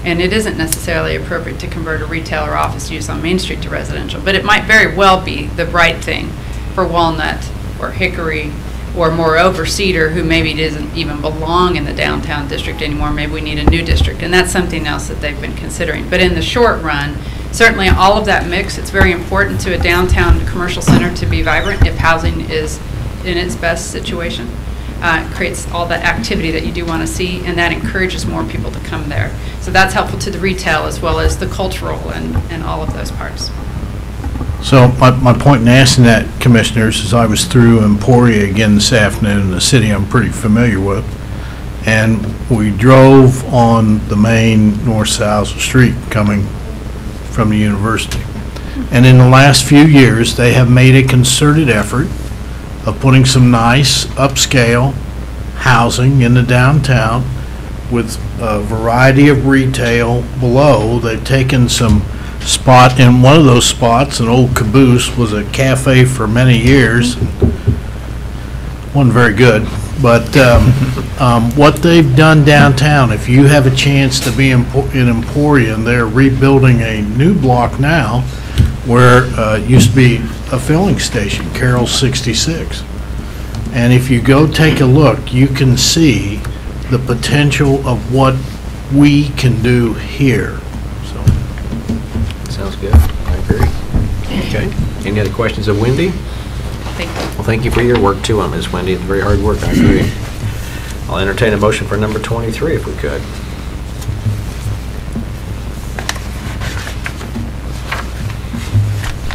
And it isn't necessarily appropriate to convert a retail or office use on Main Street to residential, but it might very well be the right thing for Walnut or Hickory or moreover Cedar, who maybe doesn't even belong in the downtown district anymore. Maybe we need a new district, and that's something else that they've been considering. But in the short run, certainly all of that mix, it's very important to a downtown commercial center to be vibrant if housing is in its best situation. It creates all that activity that you do want to see, and that encourages more people to come there. So that's helpful to the retail as well as the cultural and all of those parts. So my point in asking that, Commissioners, is I was through Emporia again this afternoon, the city I'm pretty familiar with, and we drove on the main north-south street coming from the university. And in the last few years, they have made a concerted effort of putting some nice upscale housing in the downtown with a variety of retail below. They've taken some spot, in one of those spots, an old caboose, was a cafe for many years. Wasn't very good, but what they've done downtown, if you have a chance to be in Emporia, they're rebuilding a new block now where it used to be a filling station, Carroll 66. And if you go take a look, you can see the potential of what we can do here. Sounds good. I agree. Okay. Any other questions of Wendy? Thank you. Well, thank you for your work too on this, Wendy. It's very hard work. I agree. I'll entertain a motion for number 23 if we could.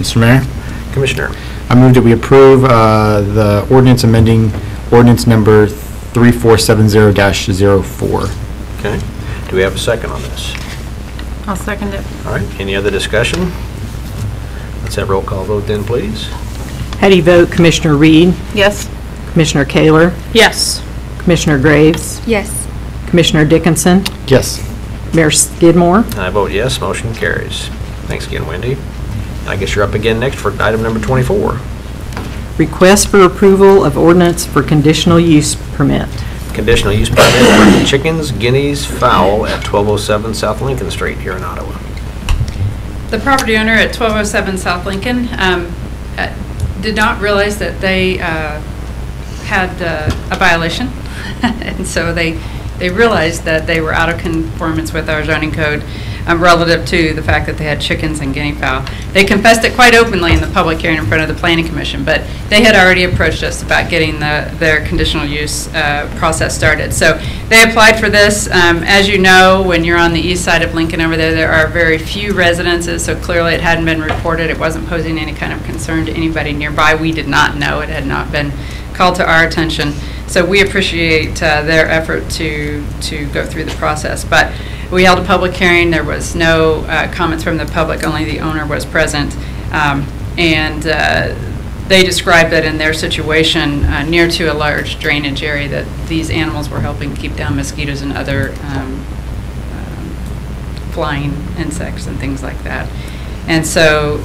Mr. Mayor, Commissioner. I move that we approve the ordinance amending ordinance number 3470-04. Okay. Do we have a second on this? I'll second it. All right. Any other discussion? Let's have roll call vote then, please. How do you vote, Commissioner Reed? Yes? Commissioner Kaler? Yes. Commissioner Graves? Yes. Commissioner Dickinson? Yes. Mayor Skidmore? I vote yes. Motion carries. Thanks again, Wendy. I guess you're up again next for item number 24. Request for approval of ordinance for conditional use permit. Conditional use permit for chickens, guineas, fowl at 1207 South Lincoln Street here in Ottawa. The property owner at 1207 South Lincoln did not realize that they had a violation, and so they realized that they were out of conformance with our zoning code relative to the fact that they had chickens and guinea fowl. They confessed it quite openly in the public hearing in front of the Planning Commission, but they had already approached us about getting their conditional use process started. So they applied for this. As you know, when you're on the east side of Lincoln over there, there are very few residences, so clearly it hadn't been reported. It wasn't posing any kind of concern to anybody nearby. We did not know. It had not been called to our attention. So we appreciate their effort to go through the process. But we held a public hearing. There was no comments from the public. Only the owner was present. And they described that in their situation near to a large drainage area that these animals were helping keep down mosquitoes and other flying insects and things like that. And so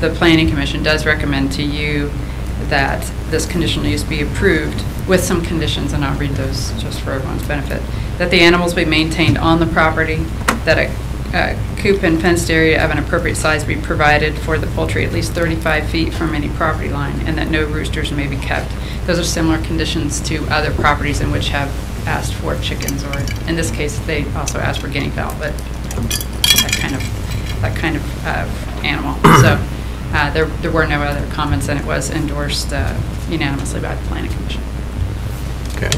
the Planning Commission does recommend to you that this conditional use be approved with some conditions, and I'll read those just for everyone's benefit. That the animals be maintained on the property, that a coop and fenced area of an appropriate size be provided for the poultry at least 35 feet from any property line, and that no roosters may be kept. Those are similar conditions to other properties in which have asked for chickens, or in this case, they also asked for guinea fowl, but that kind of animal. So there were no other comments, and it was endorsed unanimously by the Planning Commission. Okay.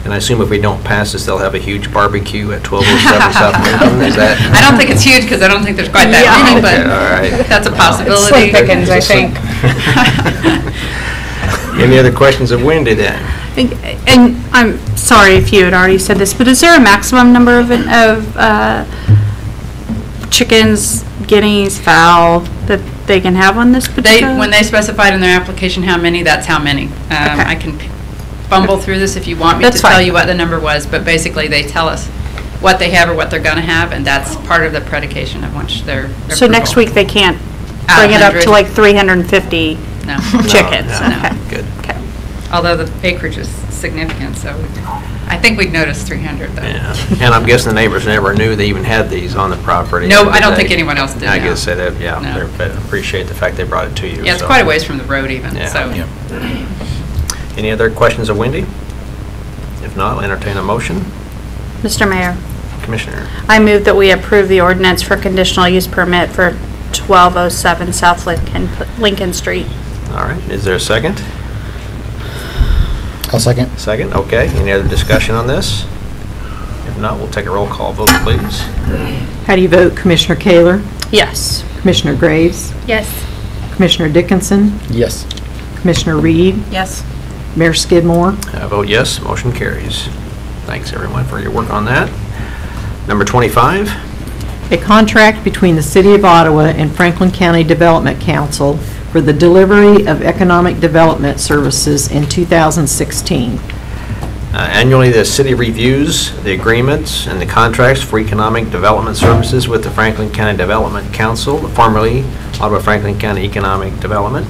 And I assume if we don't pass this, they'll have a huge barbecue at 1207 South Lincoln. Is that? I don't think it's huge because I don't think there's quite that many, but all right. That's a possibility. It's slim pickings, I think. Any other questions of Wendy then? And I'm sorry if you had already said this, but is there a maximum number of chickens, guineas, fowl that they can have on this particular? When they specified in their application how many, that's how many. Okay. I can fumble through this if you want me to tell you what the number was, but basically they tell us what they have or what they're going to have, and that's part of the predication of which they're So next week they can't bring it up to like 350 chickens? No. Okay. Good. Okay. Although the acreage is significant, so I think we'd noticed 300 though. Yeah. And I'm guessing the neighbors never knew they even had these on the property. No, I don't think anyone else did. I no. guess that, yeah, No. they appreciate the fact they brought it to you. Yeah, it's so. quite a ways from the road even, Yeah. so. Yep. Any other questions of Wendy? If not, I'll entertain a motion. Mr. Mayor, Commissioner. I move that we approve the ordinance for conditional use permit for 1207 South Lincoln Street. All right, is there a second? I'll second. Second, okay. Any other discussion on this? If not, we'll take a roll call vote, please. How do you vote, Commissioner Kaler? Yes. Commissioner Graves? Yes. Commissioner Dickinson, Yes. Commissioner Reed, Yes. Mayor Skidmore. I vote yes, motion carries. Thanks, everyone, for your work on that. Number 25. A contract between the City of Ottawa and Franklin County Development Council for the delivery of economic development services in 2016. Annually, the city reviews the agreements and the contracts for economic development services with the Franklin County Development Council, formerly Ottawa Franklin County Economic Development.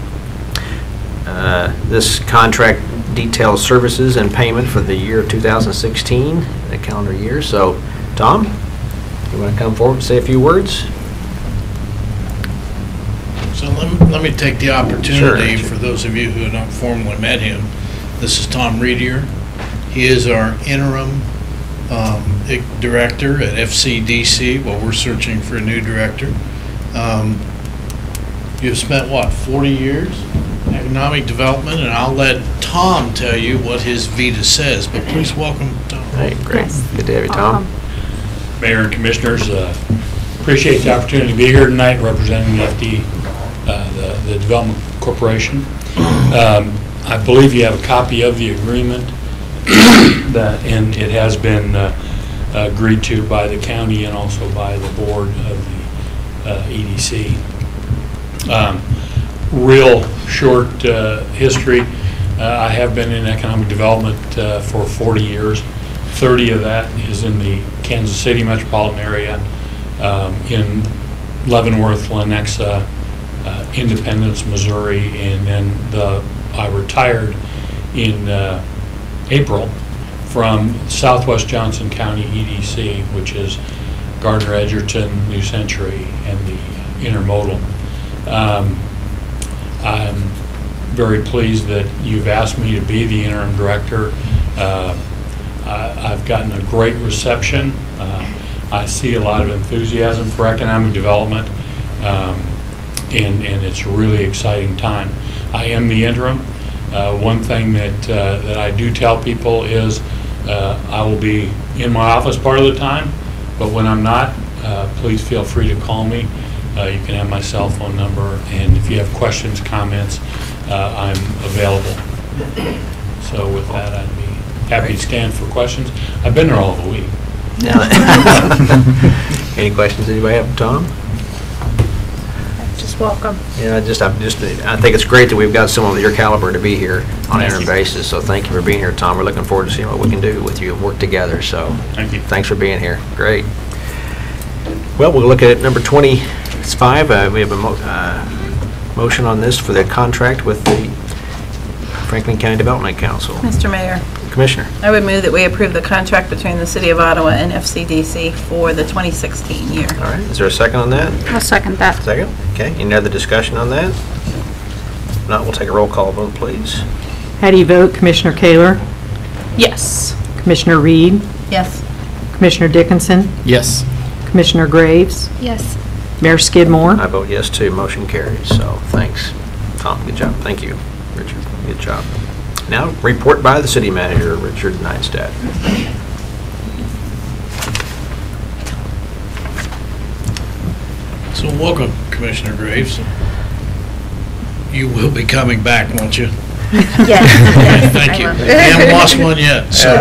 This contract details services and payment for the year 2016, the calendar year. So, Tom, you want to come forward and say a few words? So let me take the opportunity, for those of you who have not formally met him. This is Tom Reedier. He is our interim director at FCDC while we're searching for a new director. You've spent, what, 40 years in economic development, and I'll let Tom tell you what his vita says, but please welcome Tom. Hey, great. Good to have you, Tom. Mayor and Commissioners, appreciate the opportunity to be here tonight representing the FD, the Development Corporation. I believe you have a copy of the agreement and it has been agreed to by the county and also by the board of the EDC. Real short history. I have been in economic development for 40 years. 30 of that is in the Kansas City metropolitan area, in Leavenworth, Lenexa, Independence, Missouri, and then I retired in April from Southwest Johnson County EDC, which is Gardner, Edgerton, New Century, and the intermodal. I'm very pleased that you've asked me to be the interim director. I've gotten a great reception. I see a lot of enthusiasm for economic development, and it's a really exciting time. I am the interim. One thing that I do tell people is I will be in my office part of the time, but when I'm not, please feel free to call me. You can have my cell phone number, and if you have questions, comments, I'm available. So with that, I'd be happy to stand for questions. I've been there all of the week. Any questions anybody have for Tom? Just welcome. Yeah, I think it's great that we've got someone of your caliber to be here on an interim basis. So thank you for being here, Tom. We're looking forward to seeing what we can do with you and work together. So thank you. Thanks for being here. Great. Well, we'll look at number 25. We have a motion on this for the contract with the Franklin County Development Council. Mr. Mayor. Commissioner. I would move that we approve the contract between the City of Ottawa and FCDC for the 2016 year. All right. Is there a second on that? I'll second that. Second. Okay. Any other discussion on that? If not, we'll take a roll call vote, please. How do you vote, Commissioner Kaler? Yes. Commissioner Reed? Yes. Commissioner Dickinson? Yes. Commissioner Graves? Yes. Mayor Skidmore? I vote yes, too. Motion carries. So thanks. Tom, good job. Thank you. Richard, good job. Now, report by the city manager, Richard Neidstadt. So welcome, Commissioner Graves. You will be coming back, won't you? Yes. Thank you. I haven't lost one yet. So,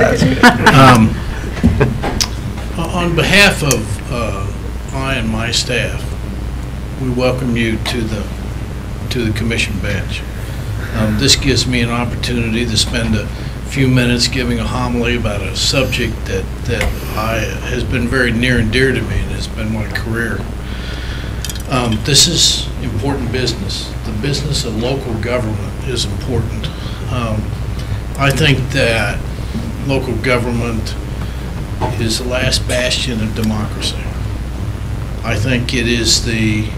on behalf of I and my staff, we welcome you to the commission bench. This gives me an opportunity to spend a few minutes giving a homily about a subject that has been very near and dear to me, and has been my career. This is important business. The business of local government is important. I think that local government is the last bastion of democracy. I think it is the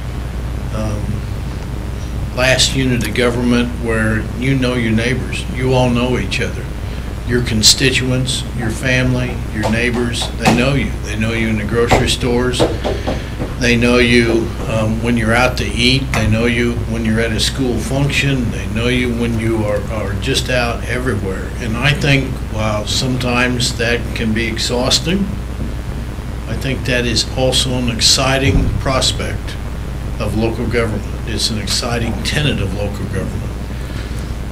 last unit of government where you know your neighbors. You all know each other. Your constituents, your family, your neighbors, they know you. They know you in the grocery stores. They know you when you're out to eat. They know you when you're at a school function. They know you when you are just out everywhere. And I think while sometimes that can be exhausting, I think that is also an exciting prospect of local government. It's an exciting tenet of local government.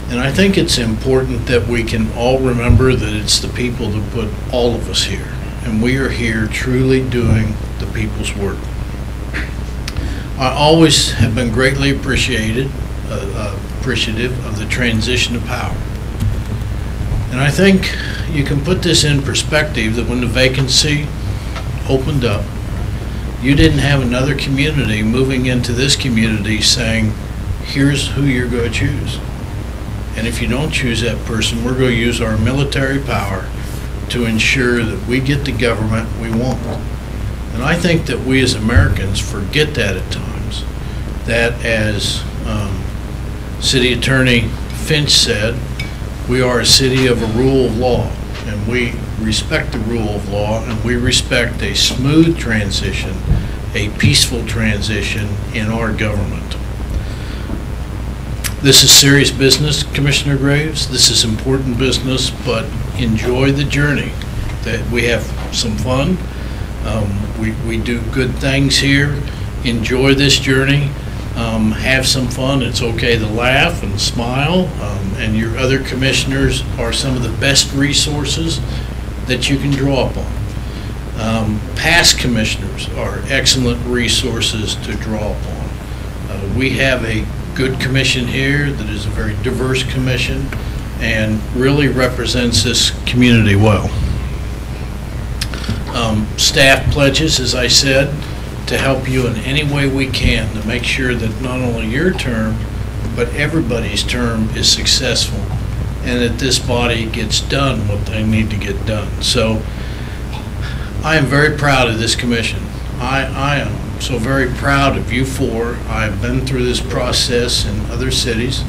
And I think it's important that we can all remember that it's the people that put all of us here. And we are here truly doing the people's work. I always have been greatly appreciative of the transition of power. And I think you can put this in perspective that when the vacancy opened up, you didn't have another community moving into this community saying, here's who you're going to choose. And if you don't choose that person, we're going to use our military power to ensure that we get the government we want. And I think that we as Americans forget that at times. That as City Attorney Finch said, we are a city of a rule of law, and we respect the rule of law, and we respect a smooth transition, a peaceful transition in our government. This is serious business, Commissioner Graves. This is important business, but enjoy the journey. That we have some fun. We do good things here. Enjoy this journey. Have some fun. It's okay to laugh and smile. And your other commissioners are some of the best resources that you can draw upon. Past commissioners are excellent resources to draw upon. We have a good commission here that is a very diverse commission and really represents this community well. Staff pledges, as I said, to help you in any way we can to make sure that not only your term, but everybody's term is successful and that this body gets done what they need to get done. So I am very proud of this commission. I am so very proud of you four. I've been through this process in other cities.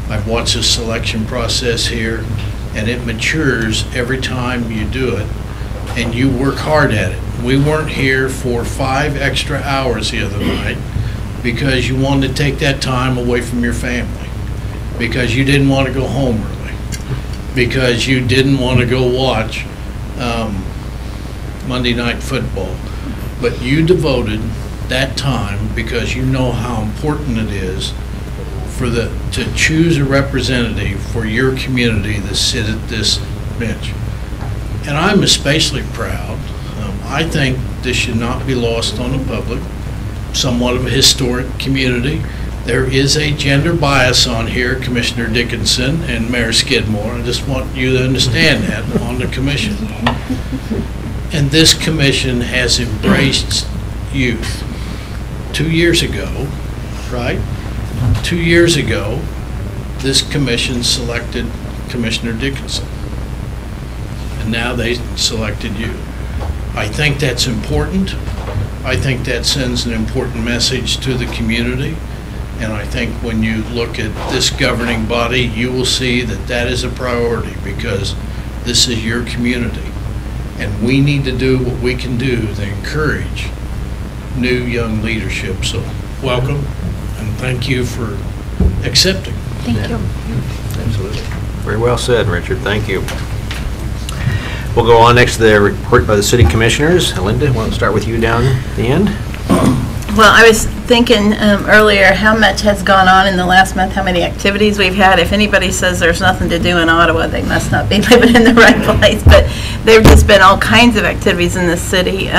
I've watched the selection process here, and it matures every time you do it, and you work hard at it. We weren't here for 5 extra hours the other night because you wanted to take that time away from your family, because you didn't want to go home early, because you didn't want to go watch Monday Night Football. But you devoted that time because you know how important it is to choose a representative for your community to sit at this bench. And I'm especially proud. I think this should not be lost on the public. Somewhat of a historic community. There is a gender bias on here, Commissioner Dickinson and Mayor Skidmore. I just want you to understand that on the commission. And this commission has embraced youth. 2 years ago, right? 2 years ago, this commission selected Commissioner Dickinson. And now they selected you. I think that's important. I think that sends an important message to the community. And I think when you look at this governing body, you will see that that is a priority because this is your community. And we need to do what we can do to encourage new young leadership. So welcome and thank you for accepting. Thank you. Absolutely. Very well said, Richard. Thank you. We'll go on next to the report by the city commissioners. Linda, why don't we start with you down at the end? Well, I was thinking earlier how much has gone on in the last month, how many activities we've had. If anybody says there's nothing to do in Ottawa, they must not be living in the right place. But there have just been all kinds of activities in this city.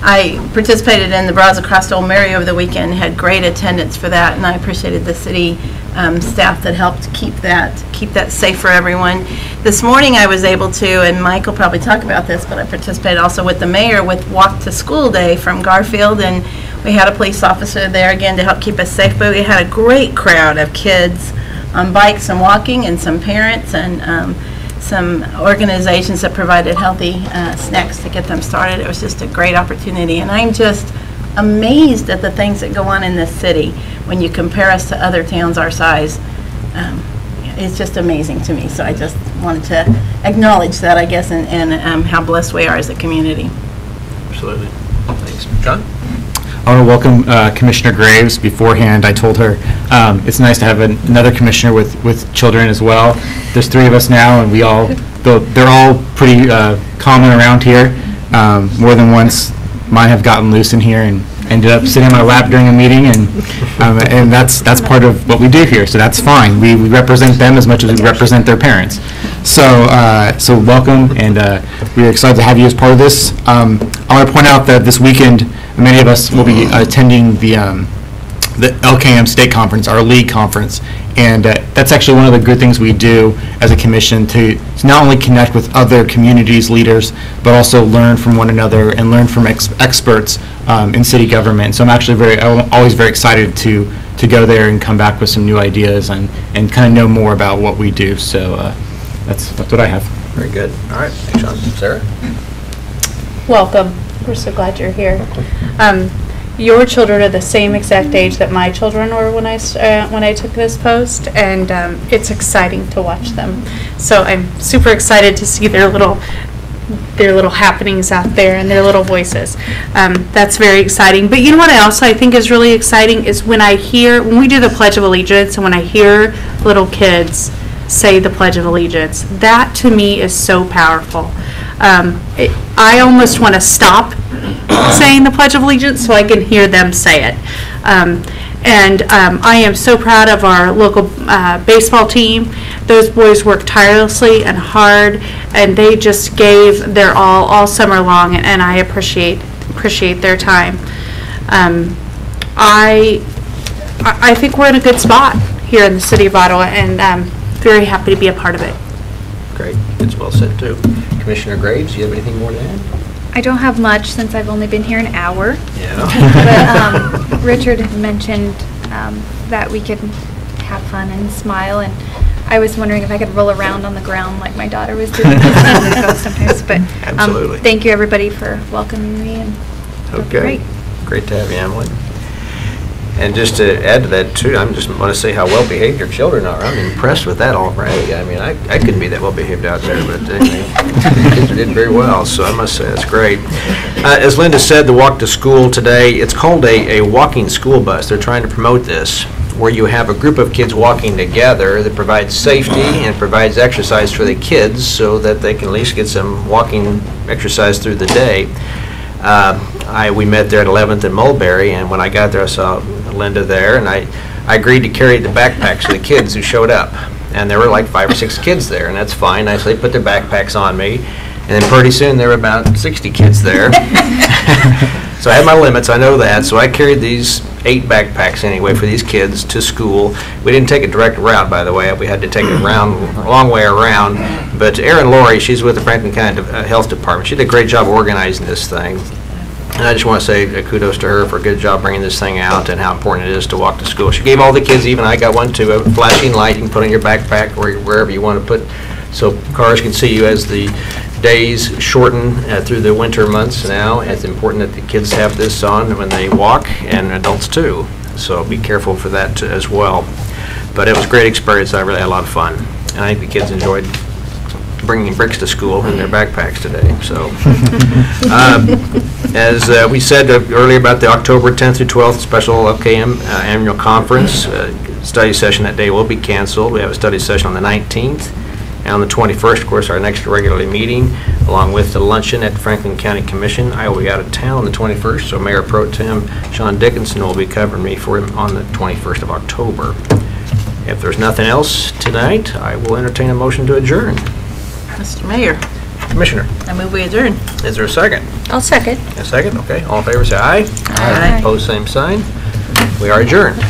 I participated in the Bras Across Old Mary over the weekend, had great attendance for that, and I appreciated the city staff that helped keep that safe for everyone. This morning I was able to, and Mike will probably talk about this, but I participated also with the mayor with Walk to School Day from Garfield, and we had a police officer there again to help keep us safe, but we had a great crowd of kids on bikes and walking, and some parents and some organizations that provided healthy snacks to get them started. It was just a great opportunity, and I'm just amazed at the things that go on in this city when you compare us to other towns our size. It's just amazing to me, so I just wanted to acknowledge that, I guess, and how blessed we are as a community. Absolutely. Thanks. John? I want to welcome Commissioner Graves. Beforehand, I told her it's nice to have another commissioner with children as well. There's 3 of us now, and they're all pretty common around here. More than once, mine have gotten loose in here and ended up sitting on my lap during a meeting, and that's part of what we do here, so that's fine. We represent them as much as we represent their parents. So welcome, and we're excited to have you as part of this. I want to point out that this weekend, many of us will be attending the LKM State Conference, our league conference, and that's actually one of the good things we do as a commission to not only connect with other communities, leaders, but also learn from one another and learn from experts in city government. So I'm always very excited to go there and come back with some new ideas and kind of know more about what we do. So that's what I have. Very good. All right. Thanks, Sean. Sarah? Welcome. We're so glad you're here. Your children are the same exact age that my children were when I took this post, and it's exciting to watch them. So I'm super excited to see their little happenings out there and their little voices. That's very exciting. But you know what I think is really exciting is when we do the Pledge of Allegiance and when I hear little kids say the Pledge of Allegiance, that to me is so powerful. I almost want to stop saying the Pledge of Allegiance so I can hear them say it. And I am so proud of our local baseball team. Those boys worked tirelessly and hard, and they just gave their all summer long, and I appreciate their time. I think we're in a good spot here in the city of Ottawa, and I'm very happy to be a part of it. Great. It's well said, too. Commissioner Graves, do you have anything more to add? I don't have much since I've only been here an hour. Yeah. But Richard had mentioned that we could have fun and smile, and I was wondering if I could roll around on the ground like my daughter was doing sometimes. But absolutely. Thank you, everybody, for welcoming me. And okay. Great to have you, Emily. And just to add to that, too, I just want to say how well-behaved your children are. I'm impressed with that already. I mean, I couldn't be that well-behaved out there, but kids did very well, so I must say that's great. As Linda said, the walk to school today, it's called a walking school bus. They're trying to promote this, where you have a group of kids walking together that provides safety and provides exercise for the kids so that they can at least get some walking exercise through the day. We met there at 11th and Mulberry, and when I got there, I saw Linda there, and I agreed to carry the backpacks of the kids who showed up. And there were like 5 or 6 kids there, and that's fine. They put their backpacks on me, and then pretty soon there were about 60 kids there. So I had my limits, I know that, so I carried these 8 backpacks anyway for these kids to school. We didn't take a direct route, by the way. We had to take a long way around. But Erin Laurie, she's with the Franklin County Health Department. She did a great job organizing this thing. And I just want to say kudos to her for a good job bringing this thing out and how important it is to walk to school. She gave all the kids, even I got one too, a flashing light you can put on your backpack or wherever you want to put, so cars can see you as the days shorten through the winter months now. It's important that the kids have this on when they walk, and adults too. So be careful for that as well. But it was a great experience. I really had a lot of fun. And I think the kids enjoyed bringing bricks to school in their backpacks today. So, as we said earlier about the October 10th through 12th special LKM annual conference, study session that day will be canceled. We have a study session on the 19th. And on the 21st, of course, our next regularly meeting, along with the luncheon at the Franklin County Commission. I will be out of town on the 21st, so Mayor Pro Tem Sean Dickinson will be covering me for him on the 21st of October. If there's nothing else tonight, I will entertain a motion to adjourn. Mr. Mayor. Commissioner. I move we adjourn. Is there a second? I'll second. A second? Okay. All in favor say aye. Aye. Opposed, same sign. We are adjourned.